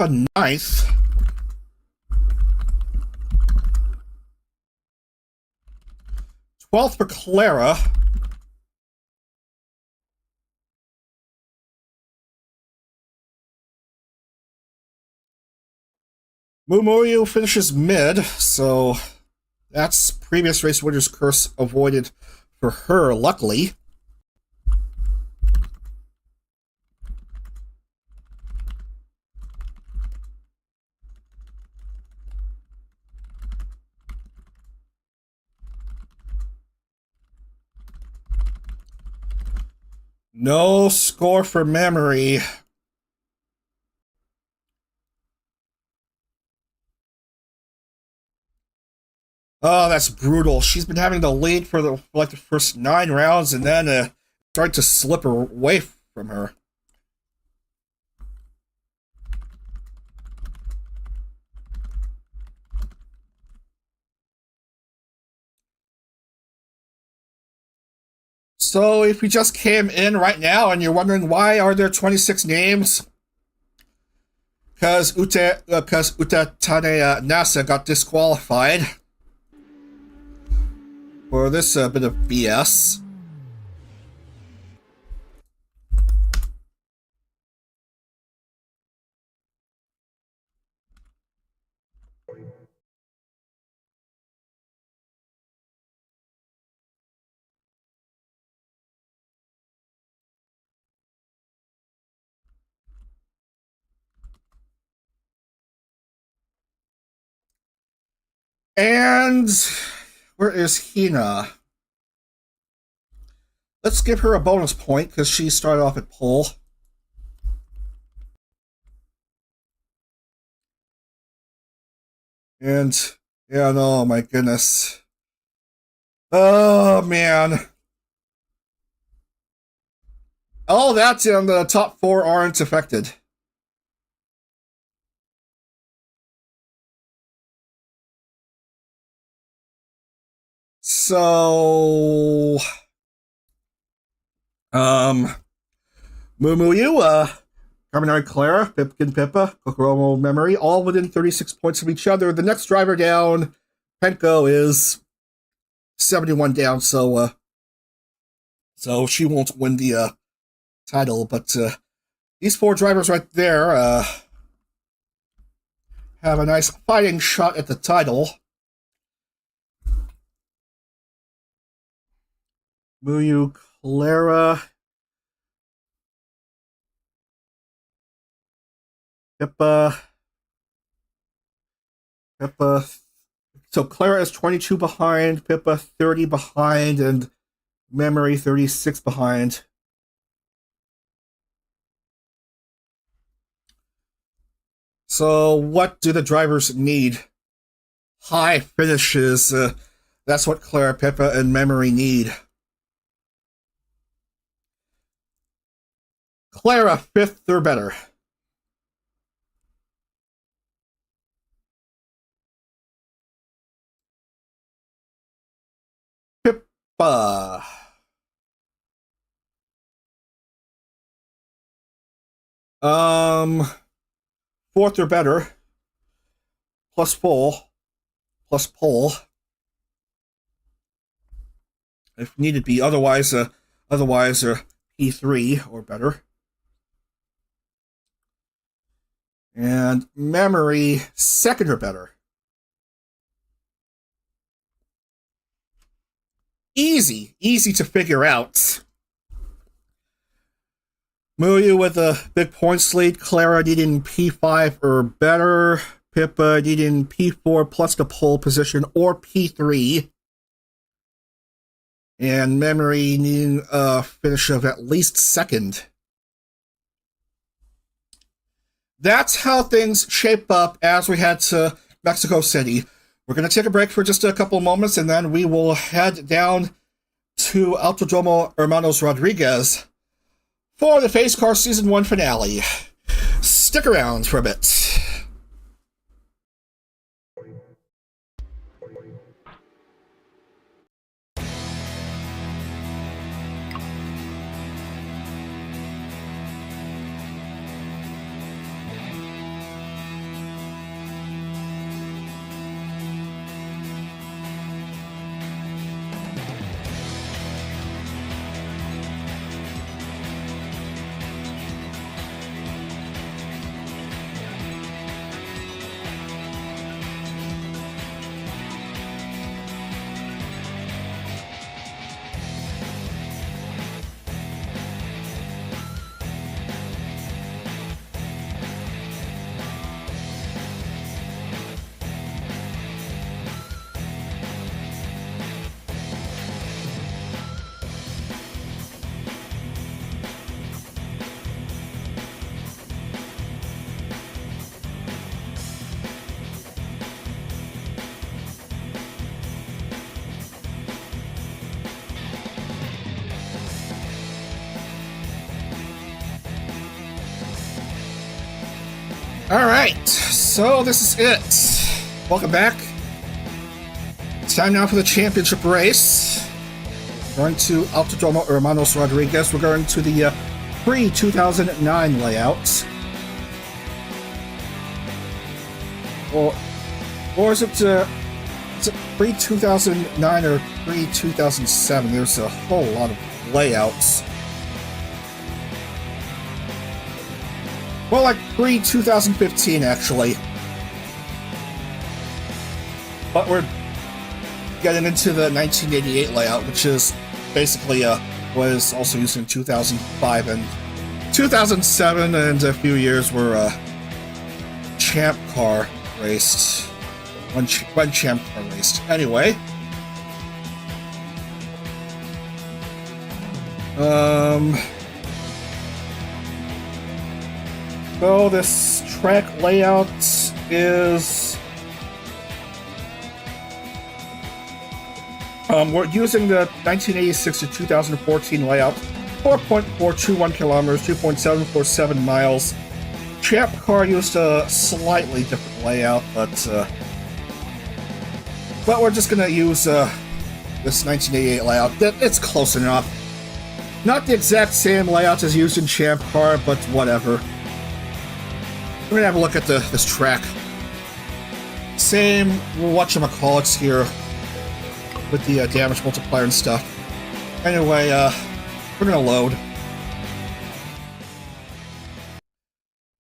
A ninth. 12th for Clara. Mumoyu finishes mid, so that's previous race winner's curse avoided for her, luckily. No score for memory. Oh, that's brutal. She's been having the lead for the first 9 rounds, and then started to slip away from her. So, if you just came in right now and you're wondering why are there 26 names, because Utatane Nasa got disqualified for this bit of BS. And where is Hina? Let's give her a bonus point because she started off at pole. And, yeah, no, my goodness. Oh, man. Oh, that's in the top 4 aren't affected. So, Mumuyu, Carmenari Clara, Pipkin Pippa, Kokoromo Memory, all within 36 points of each other. The next driver down, Penko, is 71 down, so she won't win the title, but these 4 drivers right there have a nice fighting shot at the title. Muyu, Clara, Pippa. So Clara is 22 behind, Pippa 30 behind, and Memory 36 behind. So what do the drivers need? High finishes. That's what Clara, Pippa, and Memory need. Clara, 5th or better. Pippa. Fourth or better. Plus pole. If needed be. Otherwise P3 or better. And Memory, 2nd or better. Easy to figure out. Muyu with a big points lead. Clara needing P5 or better. Pippa needing P4 plus the pole position or P3. And Memory needing a finish of at least 2nd. That's how things shape up as we head to Mexico City. We're going to take a break for just a couple moments, and then we will head down to Autodromo Hermanos Rodriguez for the FazeCar Season 1 finale. Stick around for a bit. Alright, so this is it. Welcome back. It's time now for the championship race. We're going to Autodromo Hermanos Rodriguez. We're going to the pre-2009 layout. Or is it pre-2009 or pre-2007? There's a whole lot of layouts. Well, like pre-2015, actually. But we're getting into the 1988 layout, which is basically was also used in 2005 and 2007, and a few years were Champ Car raced. One Champ Car race. fast. Anyway. So this track layout is... we're using the 1986 to 2014 layout. 4.421 kilometers, 2.747 miles. Champ Car used a slightly different layout, but we're just gonna use this 1988 layout. It's close enough. Not the exact same layout as used in Champ Car, but whatever. We're gonna have a look at this track. Same whatchamacallits here with the damage multiplier and stuff. Anyway, we're gonna load.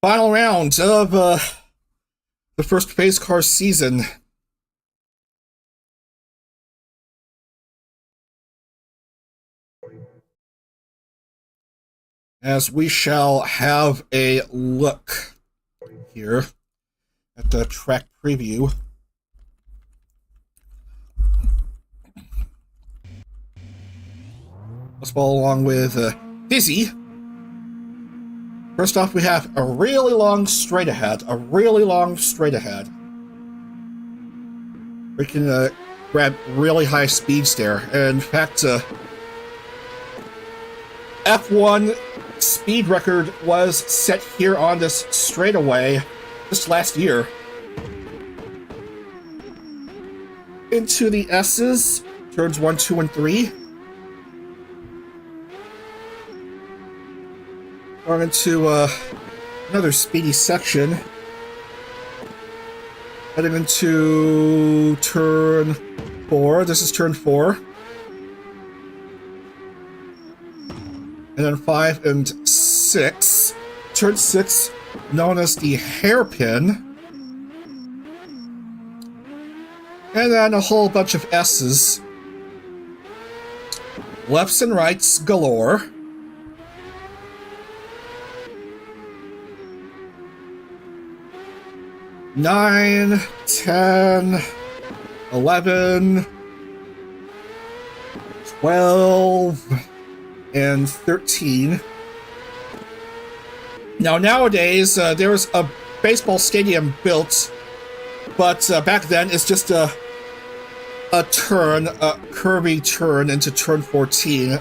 Final round of the first PhaseCar season. As we shall have a look here at the track preview. Let's follow along with Dizzy. First off, we have a really long straight ahead. A really long straight ahead. We can grab really high speeds there. And in fact, F1 speed record was set here on this straightaway just last year. Into the S's, turns 1, 2, and 3. On into another speedy section. Heading into turn 4. This is turn 4. And then 5 and 6. Turn 6, known as the hairpin. And then a whole bunch of S's. Lefts and rights galore. Nine, 10, 11, 12, and 13. Now, nowadays, there's a baseball stadium built, but back then it's just a turn, a curvy turn into turn 14.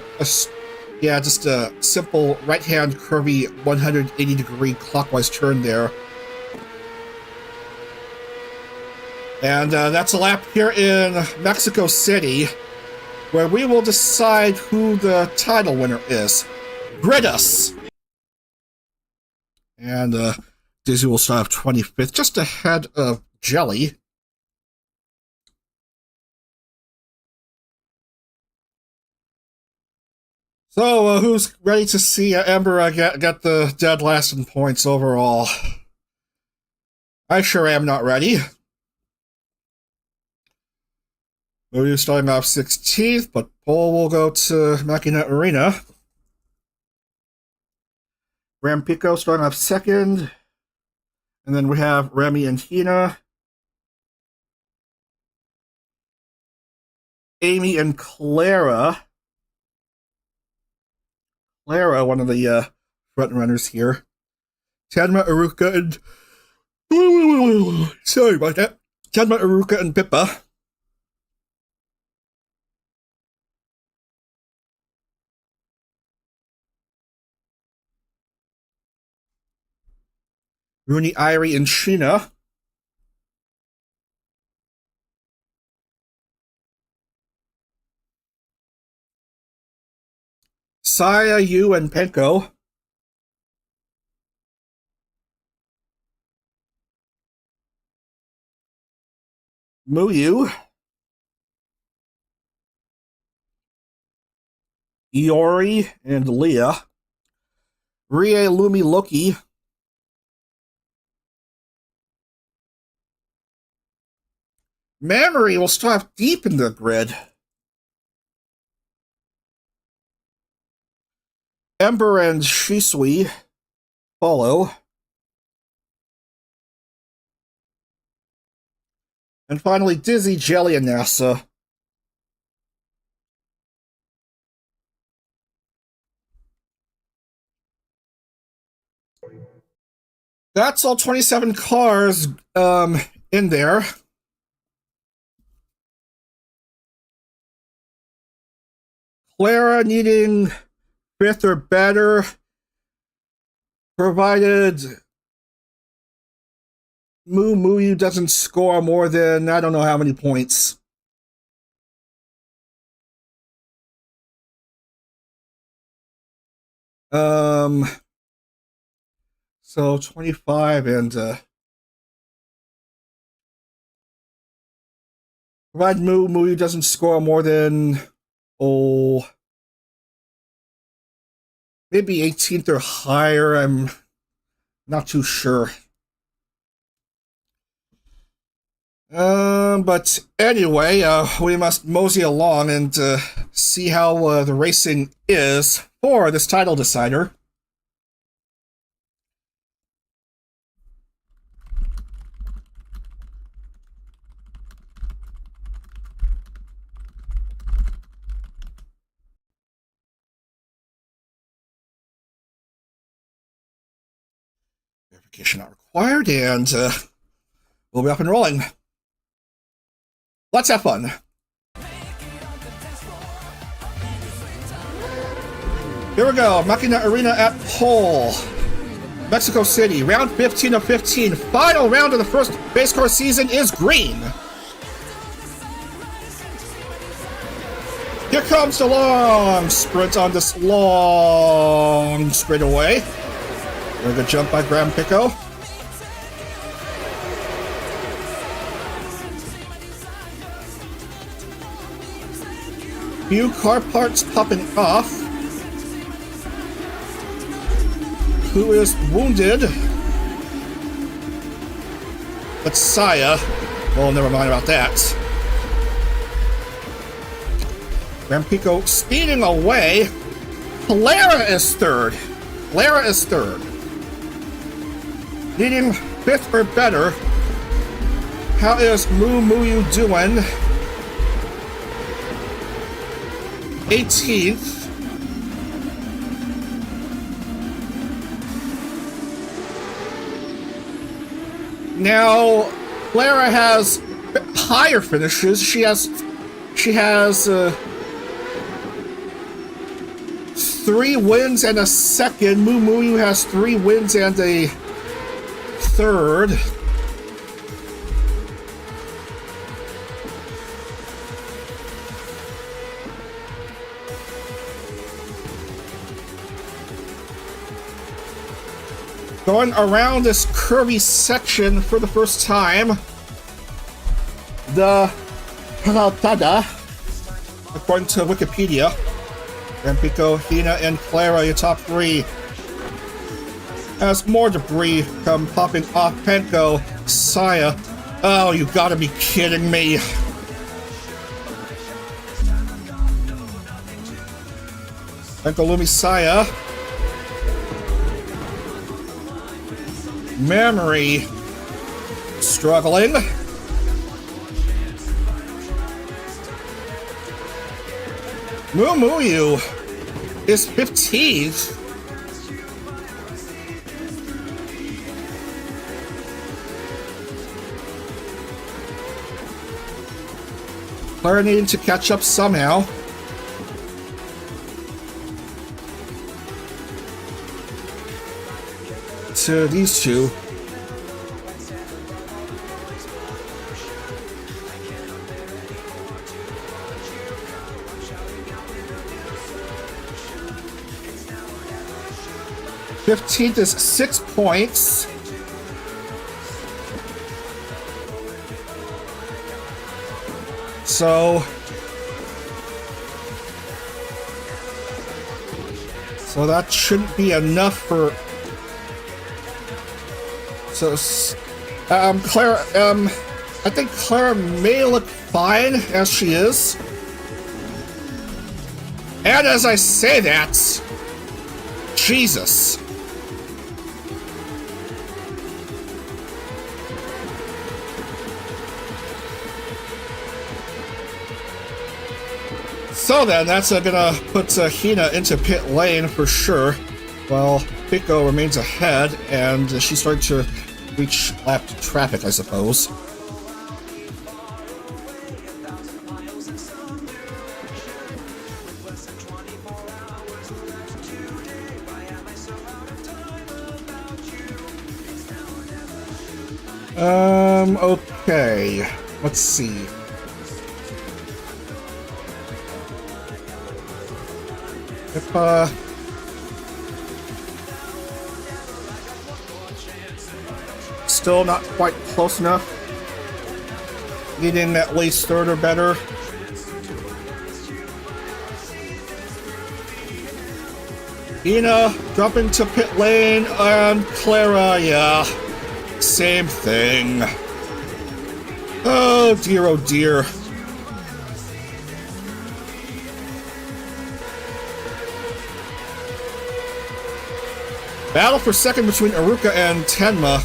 Yeah, just a simple right-hand curvy 180-degree clockwise turn there. And that's a lap here in Mexico City, where we will decide who the title winner is. Grid us! And Dizzy will start off 25th, just ahead of Jelly. So, who's ready to see Ember get the dead last in points overall? I sure am not ready. We're starting off 16th, but pole will go to Machina Arena. Rampico starting off 2nd. And then we have Remy and Hina. Amy and Clara. Clara, one of the front runners here. Tenma, Aruka, and... Sorry about that. Tenma, Aruka, and Pippa. Rooney, Irie, and Sheena. Saya, Yu, and Penko. Muyu. Iori and Leah. Rie, Lumi, Loki. Memory will start deep in the grid. Ember and Shisui follow. And finally, Dizzy, Jelly, and NASA. That's all 27 cars in there. Clara needing 5th or better, provided Muyu doesn't score more than, I don't know how many points. So 25 and provide Muyu doesn't score more than, maybe 18th or higher. I'm not too sure. But anyway, we must mosey along and see how the racing is for this title decider. Verification not required, and we'll be up and rolling. Let's have fun. Here we go. Machina Arena at Pole, Mexico City. Round 15 of 15. Final round of the first PhaseCar season is green. Here comes the long sprint on this long straightaway. Very good jump by Graham Pico. Few car parts popping off. Who is wounded? But Saya. Well, never mind about that. Rampico speeding away. Clara is third. Clara is third. Needing 5th or better. How is Muyu doing? 18th. Now, Clara has higher finishes. She has 3 wins and a second. Muyu has 3 wins and a third. Going around this curvy section for the first time. The Tada, according to Wikipedia. Rampico, Hina, and Clara, your top 3. As more debris come popping off Penko, Saya. Oh, you gotta be kidding me. Penko, Lumi, Saya. Memory struggling. Muyu is 15th. Clara needing to catch up somehow. To these two. Fifteenth is 6 points. So that shouldn't be enough for. So, Clara, I think Clara may look fine as she is. And as I say that, Jesus. So then, that's gonna put Hina into pit lane for sure, while Pico remains ahead, and she's starting to reach lap traffic, I suppose. Okay. Let's see. If, still not quite close enough. Needing at least third or better. Ina jumping to pit lane, and Clara, yeah. Same thing. Oh dear, oh dear. Battle for second between Aruka and Tenma.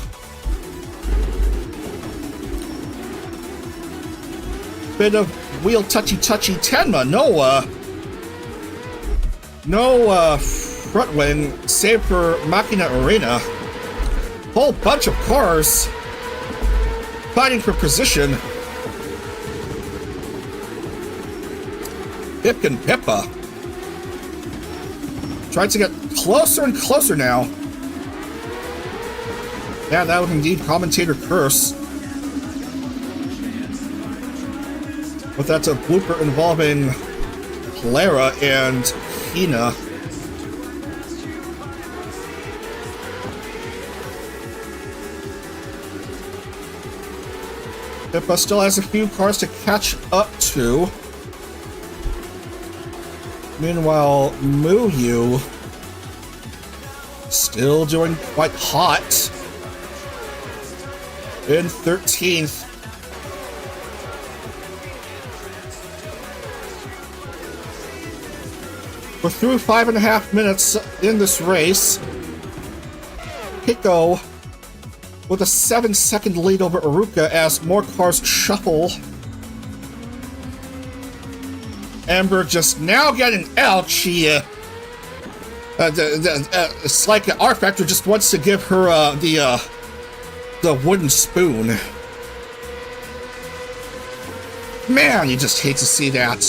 Bit of wheel touchy-touchy. Tenma, no front wing, save for Machina Arena. Whole bunch of cars fighting for position. Pip and Pippa trying to get closer and closer now. Yeah, that was indeed commentator curse. But that's a blooper involving Clara and Hina. Pippa still has a few cars to catch up to. Meanwhile, Muyu still doing quite hot in 13th. We're through 5.5 minutes in this race. Pico with a 7-second lead over Aruka as more cars shuffle. Amber just now getting out. She, it's like R Factor just wants to give her the wooden spoon. Man, you just hate to see that.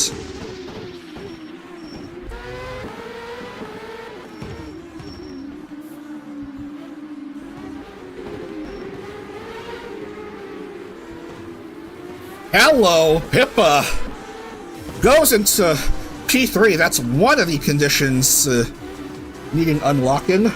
Hello, Pippa goes into P3. That's one of the conditions needing unlocking.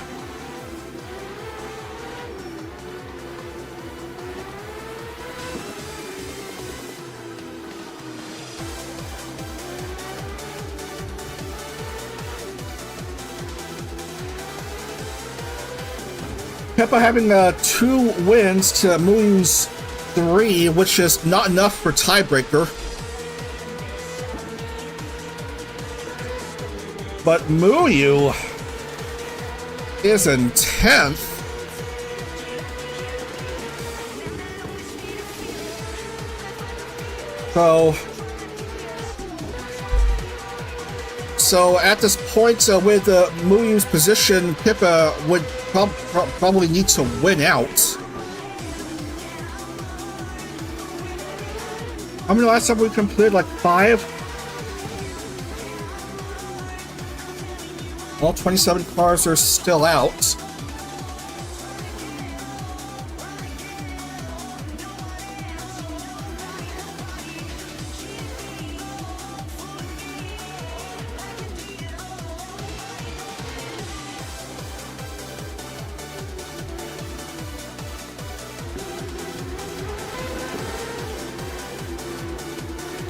Pippa having 2 wins to Muyu's 3, which is not enough for tiebreaker. But Muyu is in 10th. So at this point, with Muyu's position, Pippa would probably need to win out. How many last time we completed? Like 5? All 27 cars are still out.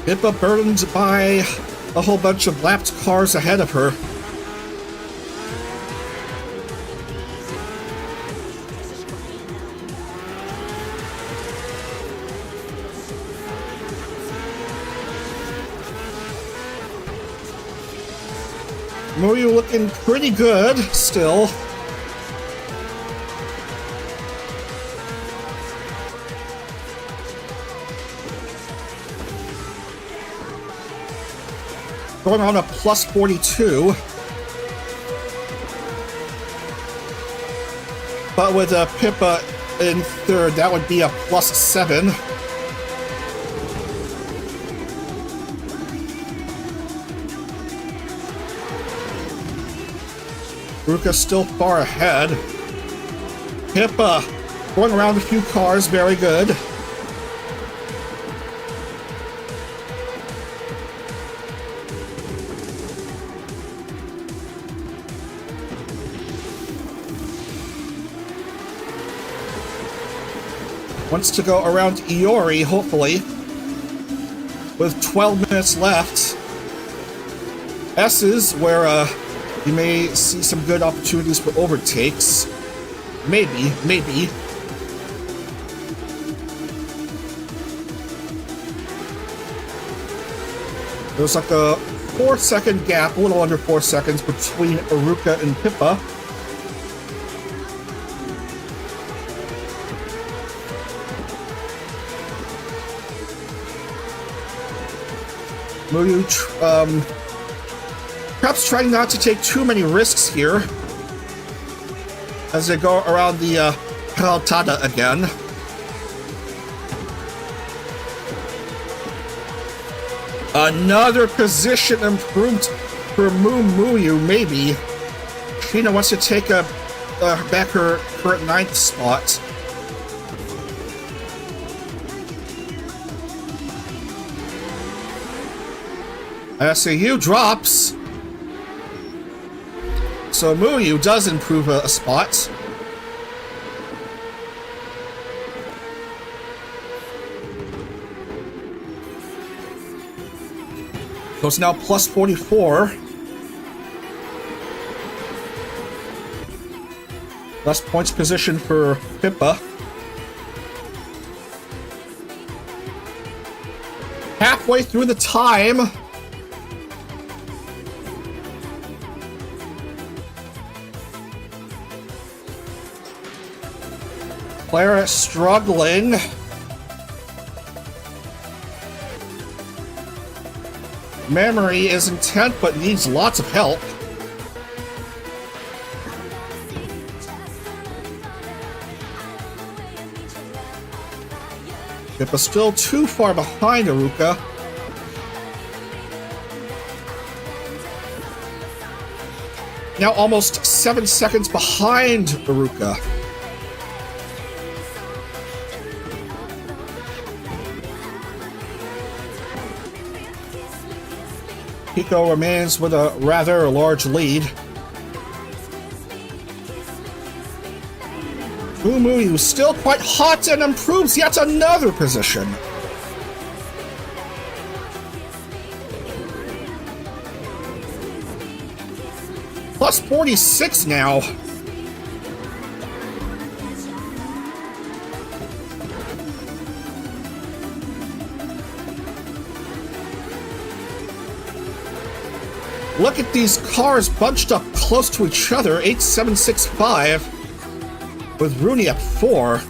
Pippa burdened by a whole bunch of lapped cars ahead of her. Muyu looking pretty good still. going on a plus 42. But with Pippa in third, that would be a plus 7. Ruka still far ahead. Pippa going around a few cars, very good. Wants to go around Iori, hopefully, with 12 minutes left. S's, where you may see some good opportunities for overtakes. Maybe. There's like a 4-second gap, a little under 4 seconds, between Aruka and Pippa. Muyu, perhaps trying not to take too many risks here as they go around the Peraltada again. Another position improved for Muyu, maybe. Sheena wants to take back her current 9th spot. SAU drops. So Muyu does improve a spot. So it's now plus 44. Less points position for Pippa. Halfway through the time. Clara struggling. Memory is intent but needs lots of help. Pippa's still too far behind Aruka. Now almost 7 seconds behind Aruka. Pico remains with a rather large lead. Muyu still quite hot and improves yet another position. Plus 46 now. Look at these cars bunched up close to each other. 8765 with Rooney at 4.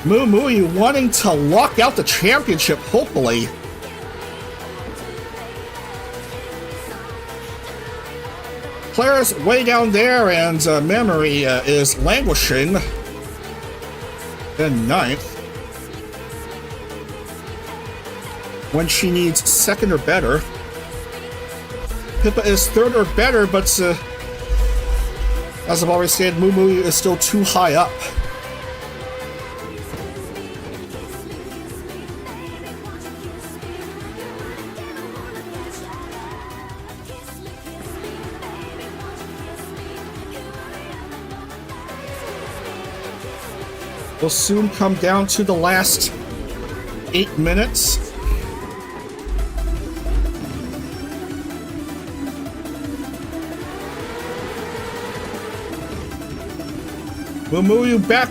Muyu wanting to lock out the championship, hopefully. Claire's way down there, and Memory is languishing in 9th. When she needs 2nd or better. Pippa is 3rd or better, but as I've already said, Muyu is still too high up. We'll soon come down to the last 8 minutes. Muyu back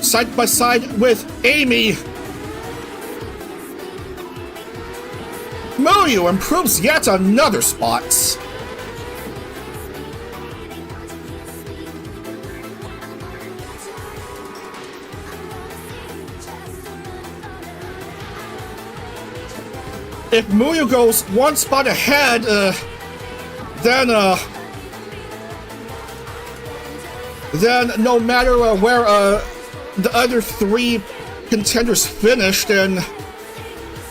side by side with Amy. Muyu improves yet another spot. if Muyu goes one spot ahead, then no matter where the other three contenders finish, then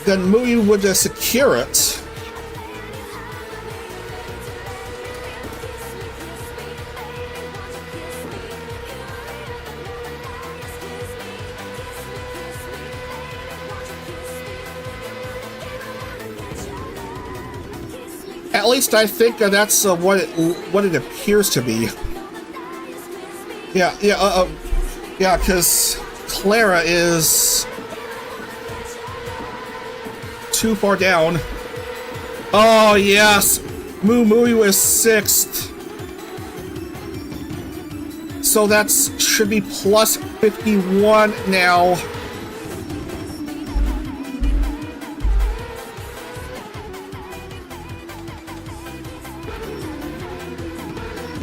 Muyu would secure it. At least I think that's what it appears to be. Yeah, because Clara is too far down. Oh yes, Muyu is 6th. So that should be plus 51 now.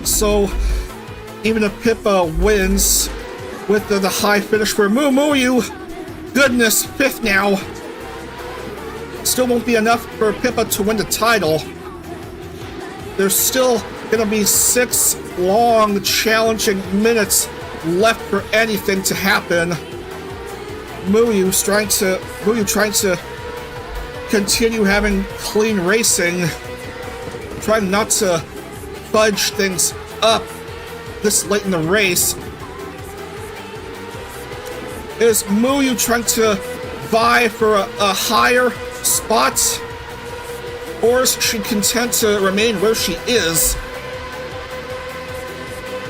So even if Pippa wins with the high finish for Muyu, goodness, 5th now. Still won't be enough for Pippa to win the title. There's still gonna be 6 long, challenging minutes left for anything to happen. Muyu trying to continue having clean racing, trying not to fudge things up this late in the race. Is Muyu trying to vie for a higher spot, or is she content to remain where she is?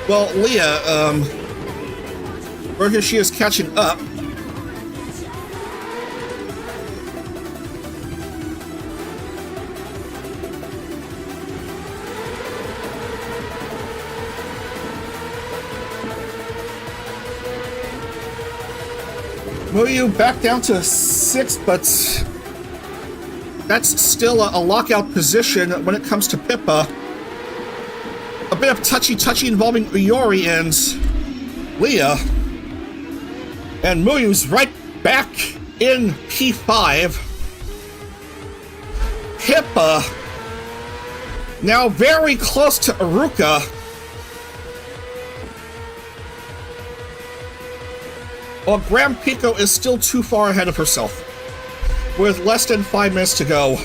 Well, Leah, right here she is catching up. Muyu back down to 6th, but that's still a lockout position when it comes to Pippa. A bit of touchy-touchy involving Iori and Leah. And Muyu's right back in P5. Pippa now very close to Iruka. While Graham Pico is still too far ahead of herself, with less than 5 minutes to go.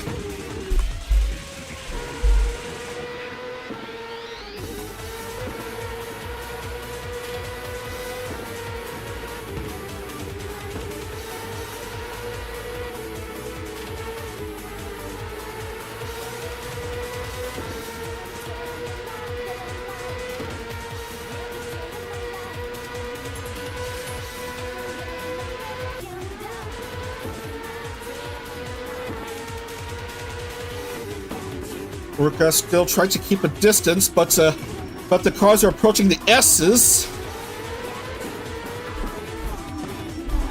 Iruka still trying to keep a distance, but the cars are approaching the S's.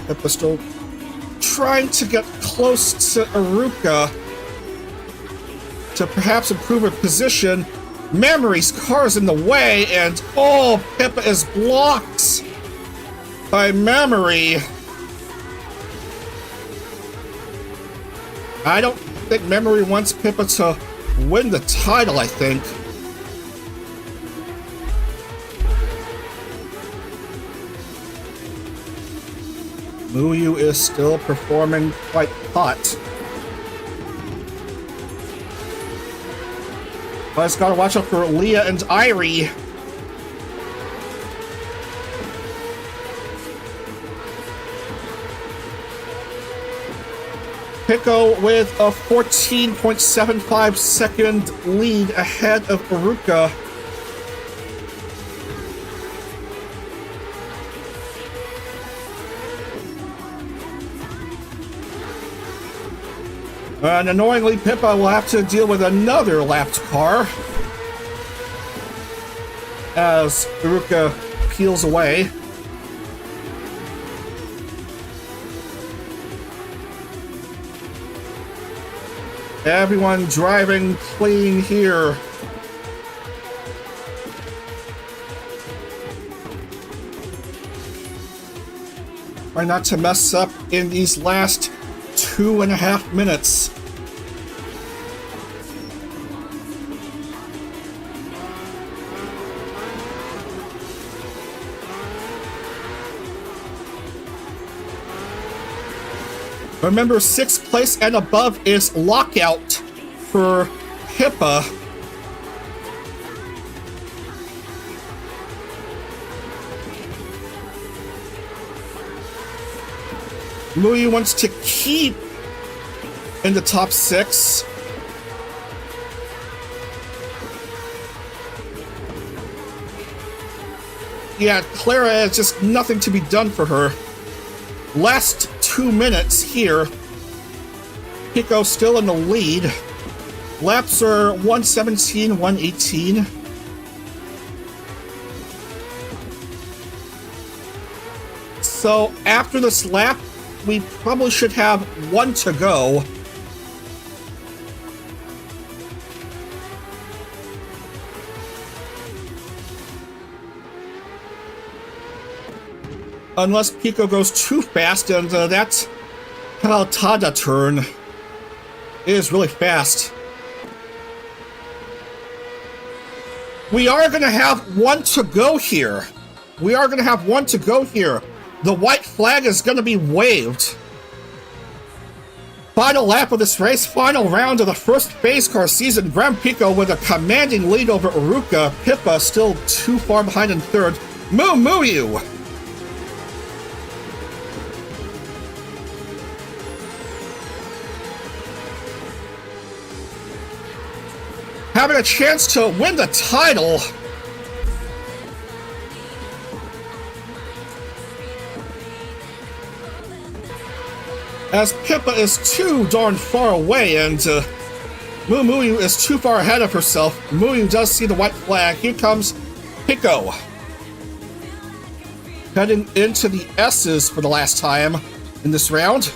Pippa still trying to get close to Iruka to perhaps improve her position. Memory's car's in the way, and oh, Pippa is blocked by Memory. I don't think Memory wants Pippa to win the title, I think. Muyu is still performing quite hot. But it's gotta watch out for Leah and Irie. Pico with a 14.75 second lead ahead of Iruka. And annoyingly, Pippa will have to deal with another lapped car as Iruka peels away. Everyone driving clean here. Try not to mess up in these last 2.5 minutes. Remember, 6th place and above is lockout for Pippa. Muyu wants to keep in the top 6. Yeah, Clara has just nothing to be done for her. Last 2 minutes here. Pico still in the lead. Laps are 117, 118. So after this lap, we probably should have 1 to go. Unless Pico goes too fast, and that Peraltada turn is really fast. We are going to have 1 to go here. We are going to have 1 to go here. The white flag is going to be waved. Final lap of this race, final round of the first PhaseCar season. Grand Pico with a commanding lead over Uruka. Pippa still too far behind in third. Muyu. Having a chance to win the title. As Pippa is too darn far away, and Muyu is too far ahead of herself. Muyu does see the white flag. Here comes Pico. Heading into the S's for the last time in this round.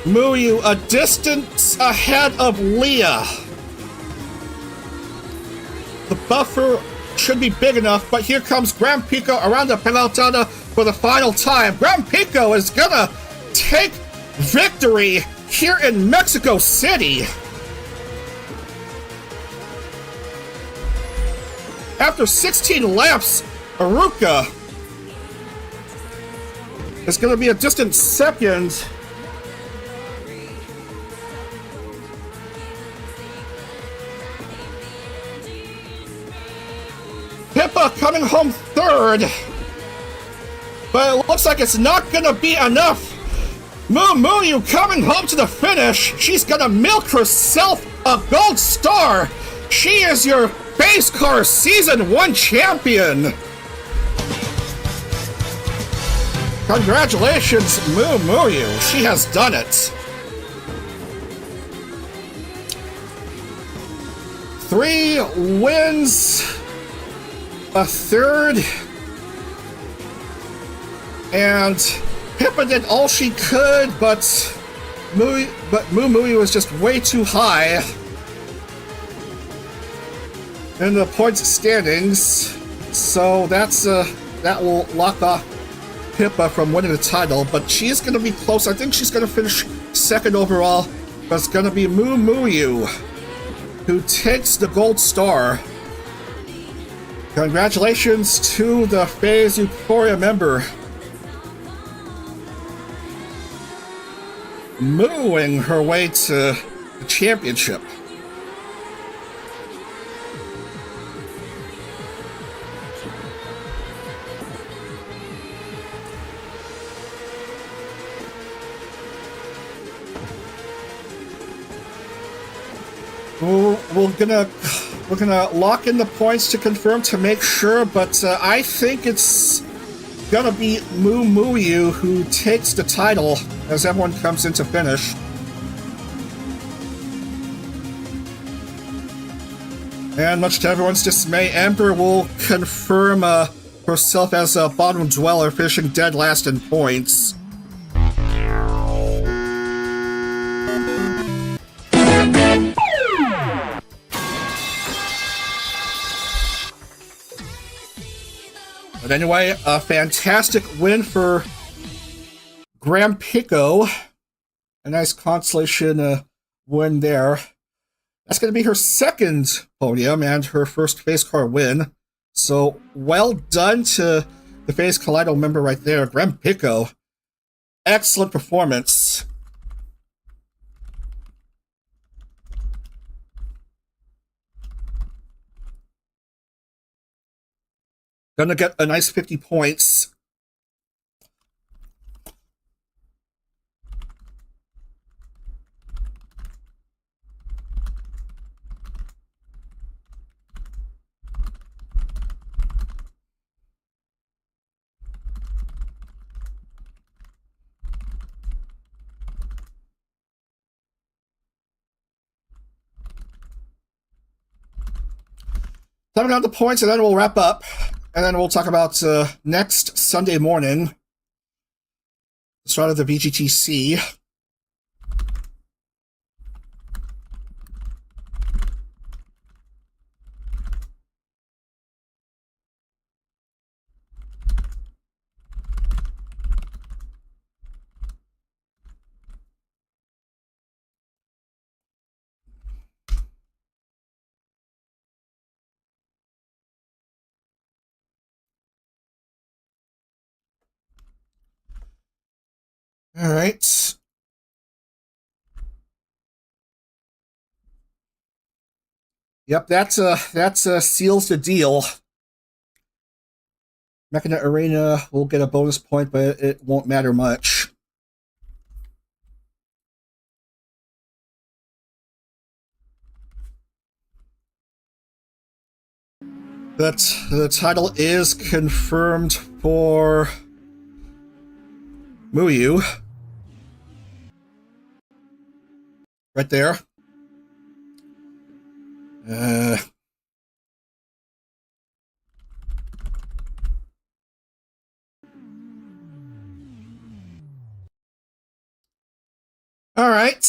Muyu a distance ahead of Leah. The buffer should be big enough, but here comes Gran Pico around the Peraltada for the final time. Gran Pico is gonna take victory here in Mexico City. After 16 laps, Uruka is gonna be a distant second. Pippa coming home third, but it looks like it's not gonna be enough. Muyu coming home to the finish. She's gonna milk herself a gold star. She is your PhaseCar Season 1 champion. Congratulations, Muyu. She has done it. 3 wins, a third, and Pippa did all she could, but Muyu was just way too high in the points standings. So that will lock off Pippa from winning the title, but she's going to be close. I think she's going to finish second overall, but it's going to be Muyu who takes the gold star. Congratulations to the Phase Euphoria member. Mooing her way to the championship. We're gonna lock in the points to confirm to make sure, but I think it's gonna be Muyu who takes the title as everyone comes into finish. And much to everyone's dismay, Ember will confirm herself as a bottom dweller, finishing dead last in points. But anyway, a fantastic win for Gran Pico A nice consolation win there. That's going to be her second podium and her first FaceCar win. So well done to the Phase Kaleido member right there, Graham Pico. Excellent performance. Gonna get a nice 50 points. Coming down the points, and then we'll wrap up. And then we'll talk about next Sunday morning, the start of the VGTC. All right. Yep, that's seals the deal. Mechana Arena will get a bonus point, but it won't matter much. But the title is confirmed for Muyu. Right there. All right.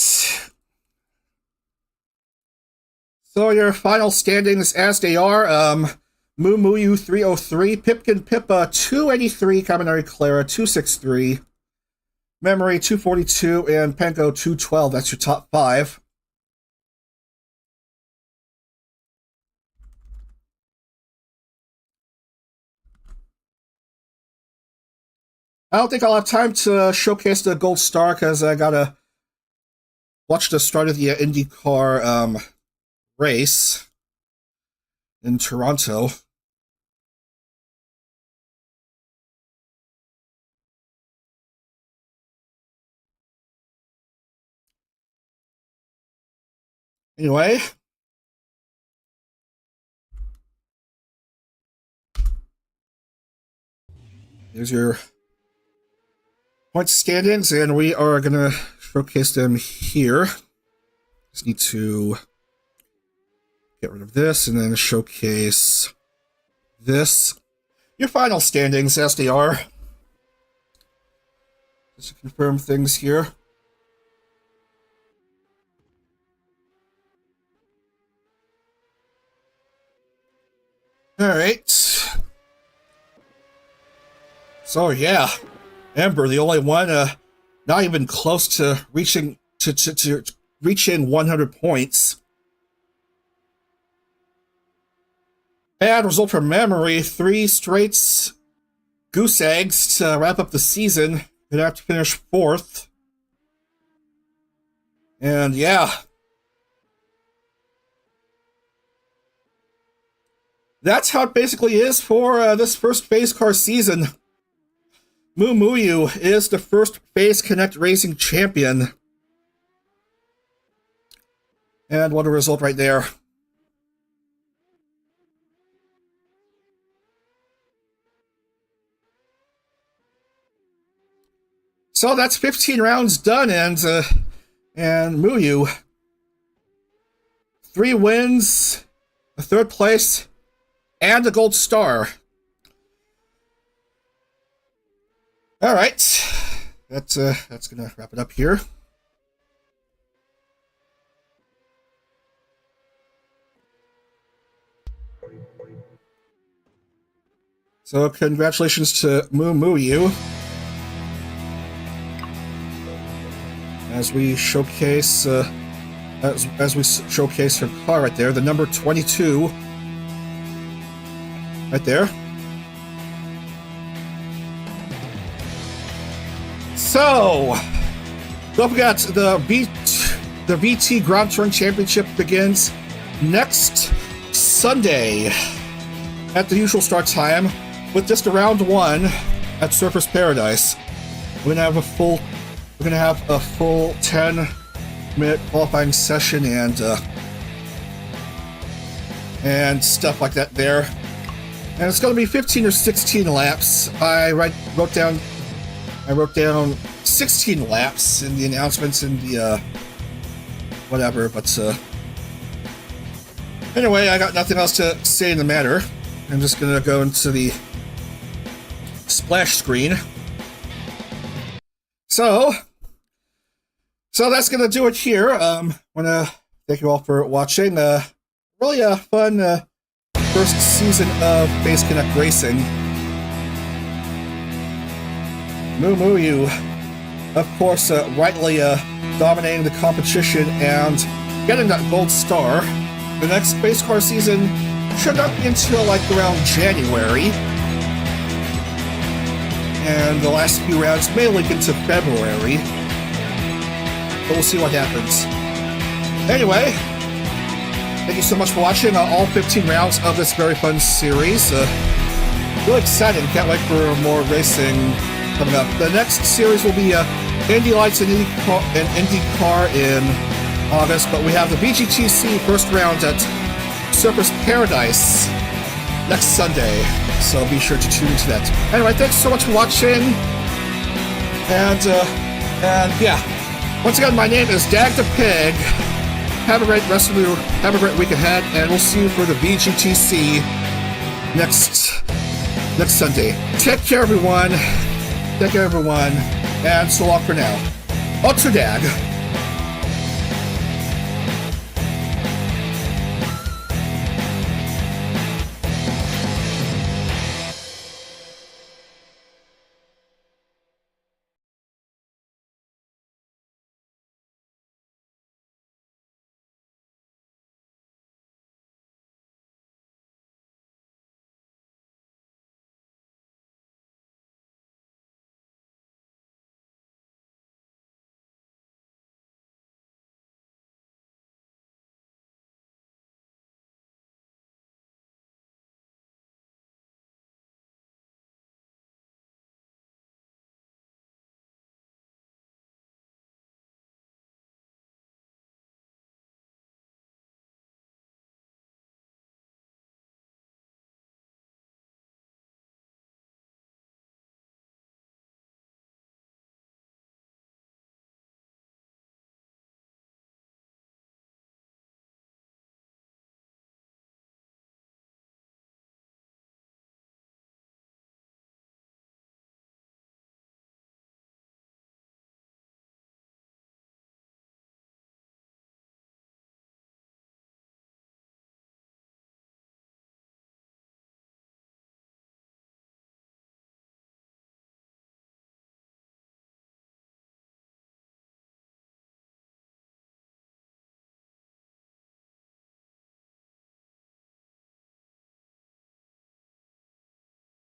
So your final standings as they are, Muyu 303, Pipkin Pippa 283, Kaminari Clara 263, Memory 242, and Penko 212. That's your top 5. I don't think I'll have time to showcase the Gold Star because I gotta watch the start of the IndyCar race in Toronto. Anyway, here's your point standings, and we are gonna showcase them here. Just need to get rid of this and then showcase this. Your final standings as they are. Just to confirm things here. All right. So yeah, Ember, the only one not even close to reaching reaching 100 points. Bad result for Memory. 3 straight goose eggs to wrap up the season. Gonna have to finish 4th. And yeah, that's how it basically is for this first FaceCar season. Muyu is the first Phase Connect Racing champion. And what a result right there. So that's 15 rounds done, and Muyu, 3 wins, a 3rd place, and a gold star. All right, that's gonna wrap it up here. So congratulations to Muyu. as we showcase showcase her car right there, the number 22, right there. So, don't forget the VT Grand Touring Championship begins next Sunday at the usual start time with just a round 1 at Surfers Paradise. We're gonna have a full 10-minute qualifying session and stuff like that there. And it's gonna be 15 or 16 laps. I wrote down 16 laps in the announcements in the whatever, but anyway, I got nothing else to say in the matter. I'm just gonna go into the splash screen. So that's gonna do it here. I wanna thank you all for watching. Really a fun first season of Phase Connect Racing. Moo you, of course, rightly dominating the competition and getting that gold star. The next PhaseCar season should not be until like around January, and the last few rounds may leak into February, but we'll see what happens. Anyway, thank you so much for watching all 15 rounds of this very fun series. Really exciting, can't wait for more racing coming up. The next series will be Indy Lights and IndyCar in August, but we have the VGTC first round at Surfers Paradise next Sunday, so be sure to tune into that. Anyway, thanks so much for watching, and yeah, once again, my name is Dag the Pig. Have a great week ahead, and we'll see you for the VGTC next Sunday. Take care, everyone. And so long for now. Autodag.